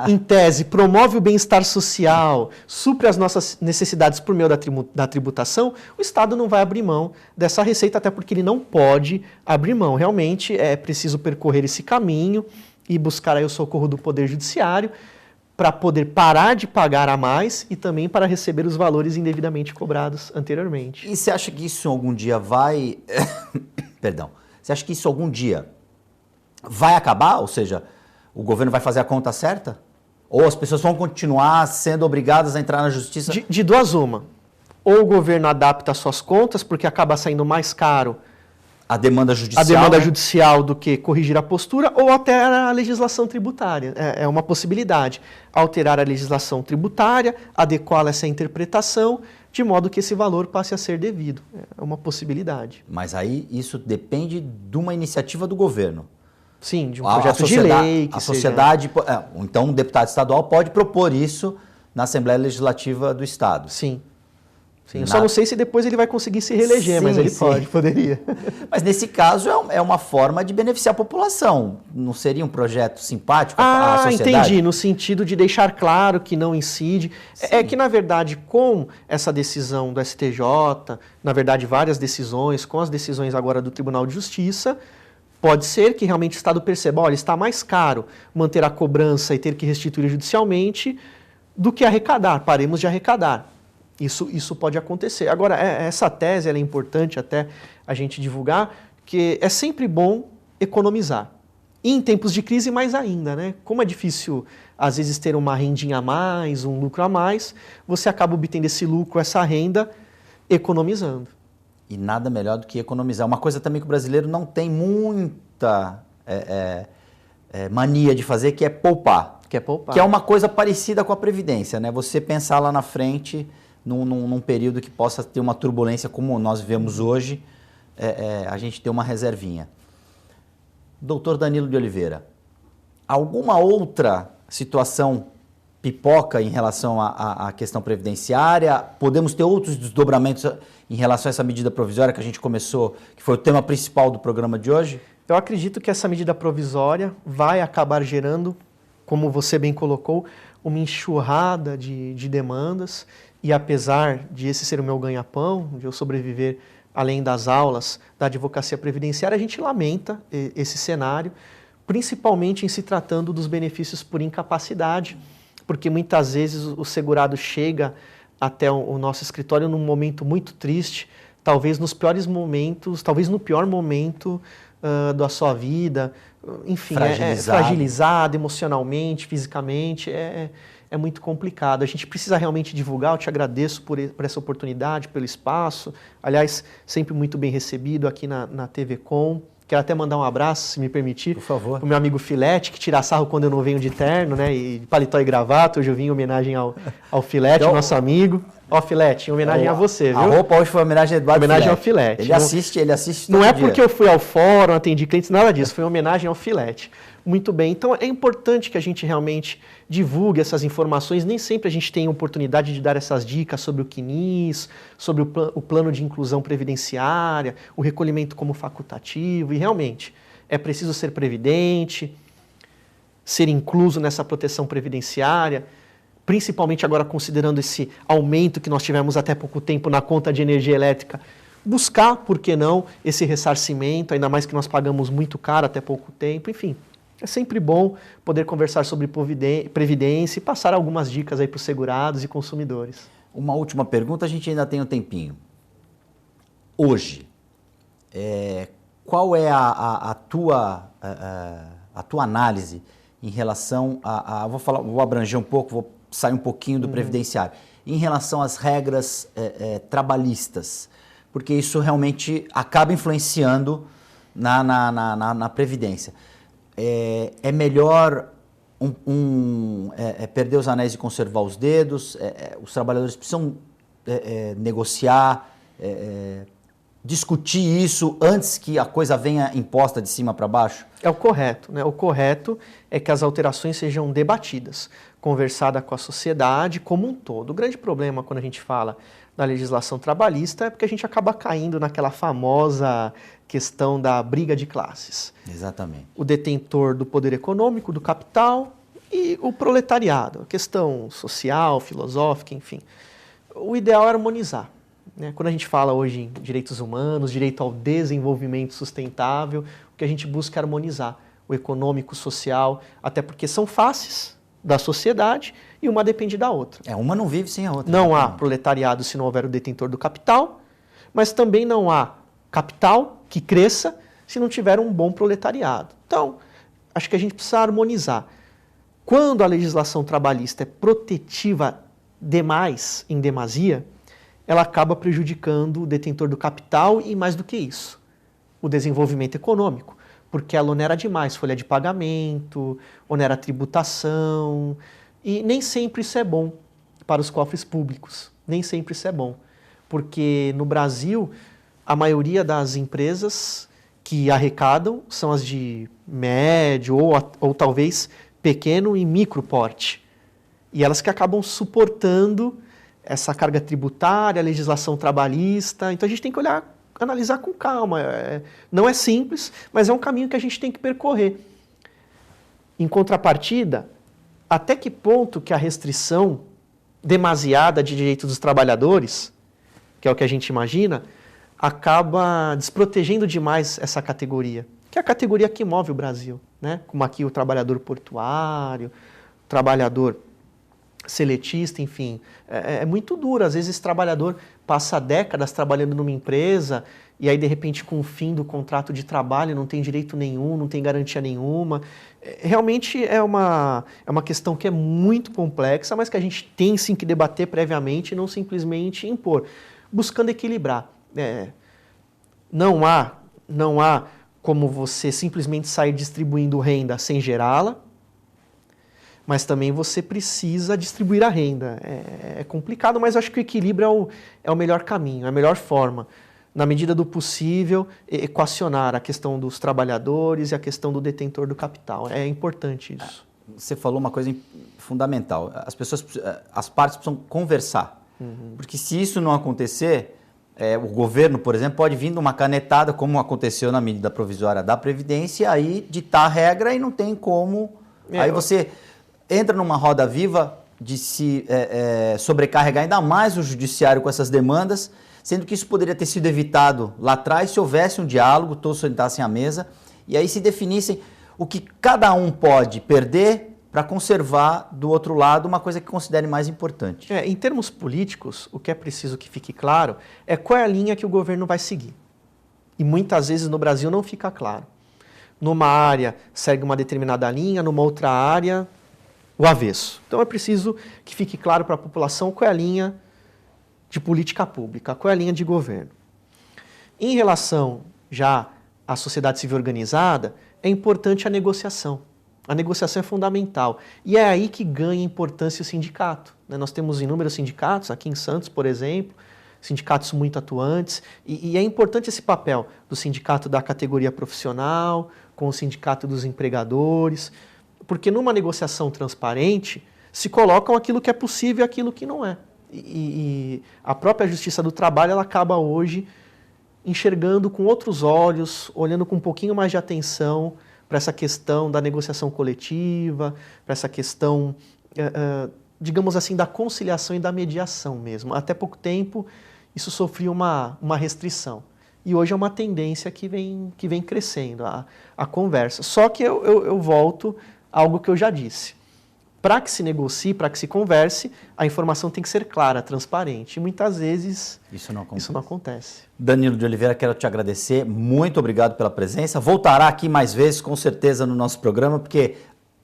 em tese, promove o bem-estar social, supre as nossas necessidades por meio da tributação, o Estado não vai abrir mão dessa receita, até porque ele não pode abrir mão. Realmente é preciso percorrer esse caminho e buscar aí o socorro do Poder Judiciário para poder parar de pagar a mais e também para receber os valores indevidamente cobrados anteriormente. E você acha que isso algum dia vai... Perdão. Você acha que isso algum dia vai acabar? Ou seja, o governo vai fazer a conta certa? Ou as pessoas vão continuar sendo obrigadas a entrar na justiça? De duas uma. Ou o governo adapta as suas contas, porque acaba saindo mais caro a demanda judicial, judicial do que corrigir a postura, ou alterar a legislação tributária. É uma possibilidade. Alterar a legislação tributária, adequá-la a essa interpretação, de modo que esse valor passe a ser devido. É uma possibilidade. Mas aí isso depende de uma iniciativa do governo. Sim, de um projeto de lei. A sociedade, então um deputado estadual pode propor isso na Assembleia Legislativa do Estado. Sim. Sim, eu só não sei se depois ele vai conseguir se reeleger, mas ele poderia. Mas nesse caso é uma forma de beneficiar a população. Não seria um projeto simpático à sociedade? Entendi, no sentido de deixar claro que não incide. É que, na verdade, com essa decisão do STJ, na verdade, várias decisões, com as decisões agora do Tribunal de Justiça, pode ser que realmente o Estado perceba, olha, está mais caro manter a cobrança e ter que restituir judicialmente do que arrecadar, paremos de arrecadar. Isso pode acontecer. Agora, essa tese ela é importante até a gente divulgar, que é sempre bom economizar. E em tempos de crise, mais ainda, né? Como é difícil, às vezes, ter uma rendinha a mais, um lucro a mais, você acaba obtendo esse lucro, essa renda, economizando. E nada melhor do que economizar. Uma coisa também que o brasileiro não tem muita mania de fazer, que é poupar. Que é uma coisa parecida com a Previdência, né? Você pensar lá na frente, num período que possa ter uma turbulência como nós vivemos hoje, a gente ter uma reservinha. Doutor Danilo de Oliveira, alguma outra situação pipoca em relação à questão previdenciária? Podemos ter outros desdobramentos em relação a essa medida provisória que a gente começou, que foi o tema principal do programa de hoje? Eu acredito que essa medida provisória vai acabar gerando, como você bem colocou, uma enxurrada de demandas, e apesar de esse ser o meu ganha-pão, de eu sobreviver além das aulas da advocacia previdenciária, a gente lamenta esse cenário, principalmente em se tratando dos benefícios por incapacidade, porque muitas vezes o segurado chega até o nosso escritório num momento muito triste, talvez nos piores momentos, talvez no pior momento da sua vida, enfim, fragilizado emocionalmente, fisicamente, é muito complicado. A gente precisa realmente divulgar, eu te agradeço por essa oportunidade, pelo espaço, aliás, sempre muito bem recebido aqui na TV Com. Quero até mandar um abraço, se me permitir, por favor, o meu amigo Filete, que tira sarro quando eu não venho de terno, né, e de paletó e gravata. Hoje eu vim em homenagem ao Filete, então, nosso amigo. Ó, Filete, em homenagem a você, viu? A roupa hoje foi homenagem a Eduardo homenagem Filete. Ao Filete. Ele assiste não todo é dia. Porque eu fui ao fórum, atendi clientes, nada disso. Foi uma homenagem ao Filete. Muito bem. Então, é importante que a gente realmente divulgue essas informações. Nem sempre a gente tem a oportunidade de dar essas dicas sobre o CNIS, sobre o plano de inclusão previdenciária, o recolhimento como facultativo. E, realmente, é preciso ser previdente, ser incluso nessa proteção previdenciária, principalmente agora considerando esse aumento que nós tivemos até pouco tempo na conta de energia elétrica, buscar, por que não, esse ressarcimento, ainda mais que nós pagamos muito caro até pouco tempo, enfim. É sempre bom poder conversar sobre previdência e passar algumas dicas aí para os segurados e consumidores. Uma última pergunta, a gente ainda tem um tempinho. Hoje, qual é a tua análise em relação vou abranger um pouco, vou sair um pouquinho do previdenciário, em relação às regras trabalhistas, porque isso realmente acaba influenciando na Previdência. É melhor perder os anéis e conservar os dedos? Os trabalhadores precisam negociar, discutir isso antes que a coisa venha imposta de cima para baixo? É o correto, né? O correto é que as alterações sejam debatidas, conversada com a sociedade como um todo. O grande problema quando a gente fala da legislação trabalhista é porque a gente acaba caindo naquela famosa questão da briga de classes. Exatamente. O detentor do poder econômico, do capital, e o proletariado, a questão social, filosófica, enfim. O ideal é harmonizar. Né? Quando a gente fala hoje em direitos humanos, direito ao desenvolvimento sustentável, o que a gente busca é harmonizar o econômico, o social, até porque são faces da sociedade e uma depende da outra. Uma não vive sem a outra. Não há proletariado se não houver o detentor do capital, mas também não há capital que cresça se não tiver um bom proletariado. Então, acho que a gente precisa harmonizar. Quando a legislação trabalhista é protetiva demais, em demasia, ela acaba prejudicando o detentor do capital e, mais do que isso, o desenvolvimento econômico, porque ela onera demais folha de pagamento, onera a tributação, e nem sempre isso é bom para os cofres públicos, nem sempre isso é bom, porque no Brasil a maioria das empresas que arrecadam são as de médio ou talvez pequeno e micro porte, e elas que acabam suportando essa carga tributária, a legislação trabalhista. Então a gente tem que analisar com calma. Não é simples, mas é um caminho que a gente tem que percorrer. Em contrapartida, até que ponto que a restrição demasiada de direitos dos trabalhadores, que é o que a gente imagina, acaba desprotegendo demais essa categoria, que é a categoria que move o Brasil, né? Como aqui o trabalhador portuário, o trabalhador seletista, enfim. É muito duro. Às vezes esse trabalhador passa décadas trabalhando numa empresa e aí, de repente, com o fim do contrato de trabalho, não tem direito nenhum, não tem garantia nenhuma. Realmente é uma questão que é muito complexa, mas que a gente tem sim que debater previamente e não simplesmente impor, buscando equilibrar. Não há como você simplesmente sair distribuindo renda sem gerá-la, mas também você precisa distribuir a renda. É complicado, mas eu acho que o equilíbrio é o melhor caminho, é a melhor forma. Na medida do possível, equacionar a questão dos trabalhadores e a questão do detentor do capital. É importante isso. Você falou uma coisa fundamental. As partes precisam conversar. Porque se isso não acontecer, o governo, por exemplo, pode vir numa canetada, como aconteceu na medida provisória da Previdência, aí ditar a regra e não tem como... Aí você entra numa roda viva de se sobrecarregar ainda mais o judiciário com essas demandas, sendo que isso poderia ter sido evitado lá atrás se houvesse um diálogo, todos sentassem à mesa e aí se definissem o que cada um pode perder para conservar do outro lado uma coisa que considere mais importante. Em termos políticos, o que é preciso que fique claro é qual é a linha que o governo vai seguir. E muitas vezes no Brasil não fica claro. Numa área segue uma determinada linha, numa outra área o avesso. Então é preciso que fique claro para a população qual é a linha de política pública, qual é a linha de governo. Em relação já à sociedade civil organizada, é importante a negociação. A negociação é fundamental. E é aí que ganha importância o sindicato. Nós temos inúmeros sindicatos, aqui em Santos, por exemplo, sindicatos muito atuantes, e é importante esse papel do sindicato da categoria profissional, com o sindicato dos empregadores, porque numa negociação transparente se colocam aquilo que é possível e aquilo que não é. E a própria Justiça do Trabalho ela acaba hoje enxergando com outros olhos, olhando com um pouquinho mais de atenção para essa questão da negociação coletiva, para essa questão, digamos assim, da conciliação e da mediação mesmo. Até pouco tempo isso sofria uma restrição. E hoje é uma tendência que vem crescendo, a conversa. Só que eu volto a algo que eu já disse. Para que se negocie, para que se converse, a informação tem que ser clara, transparente. E muitas vezes isso não acontece. Danilo de Oliveira, quero te agradecer. Muito obrigado pela presença. Voltará aqui mais vezes, com certeza, no nosso programa, porque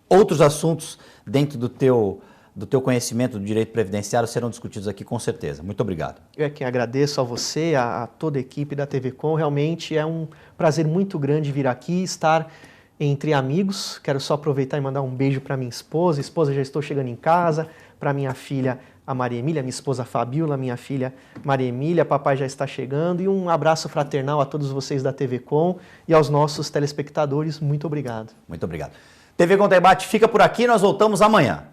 outros assuntos dentro do teu conhecimento do direito previdenciário serão discutidos aqui, com certeza. Muito obrigado. Eu é quem agradeço a você, a toda a equipe da TV Com. Realmente é um prazer muito grande vir aqui, estar entre amigos. Quero só aproveitar e mandar um beijo para minha esposa. Esposa, já estou chegando em casa. Para minha filha, a Maria Emília, minha esposa Fabiola, minha filha Maria Emília. Papai já está chegando. E um abraço fraternal a todos vocês da TV Com e aos nossos telespectadores. Muito obrigado. Muito obrigado. TV Com Debate fica por aqui. Nós voltamos amanhã.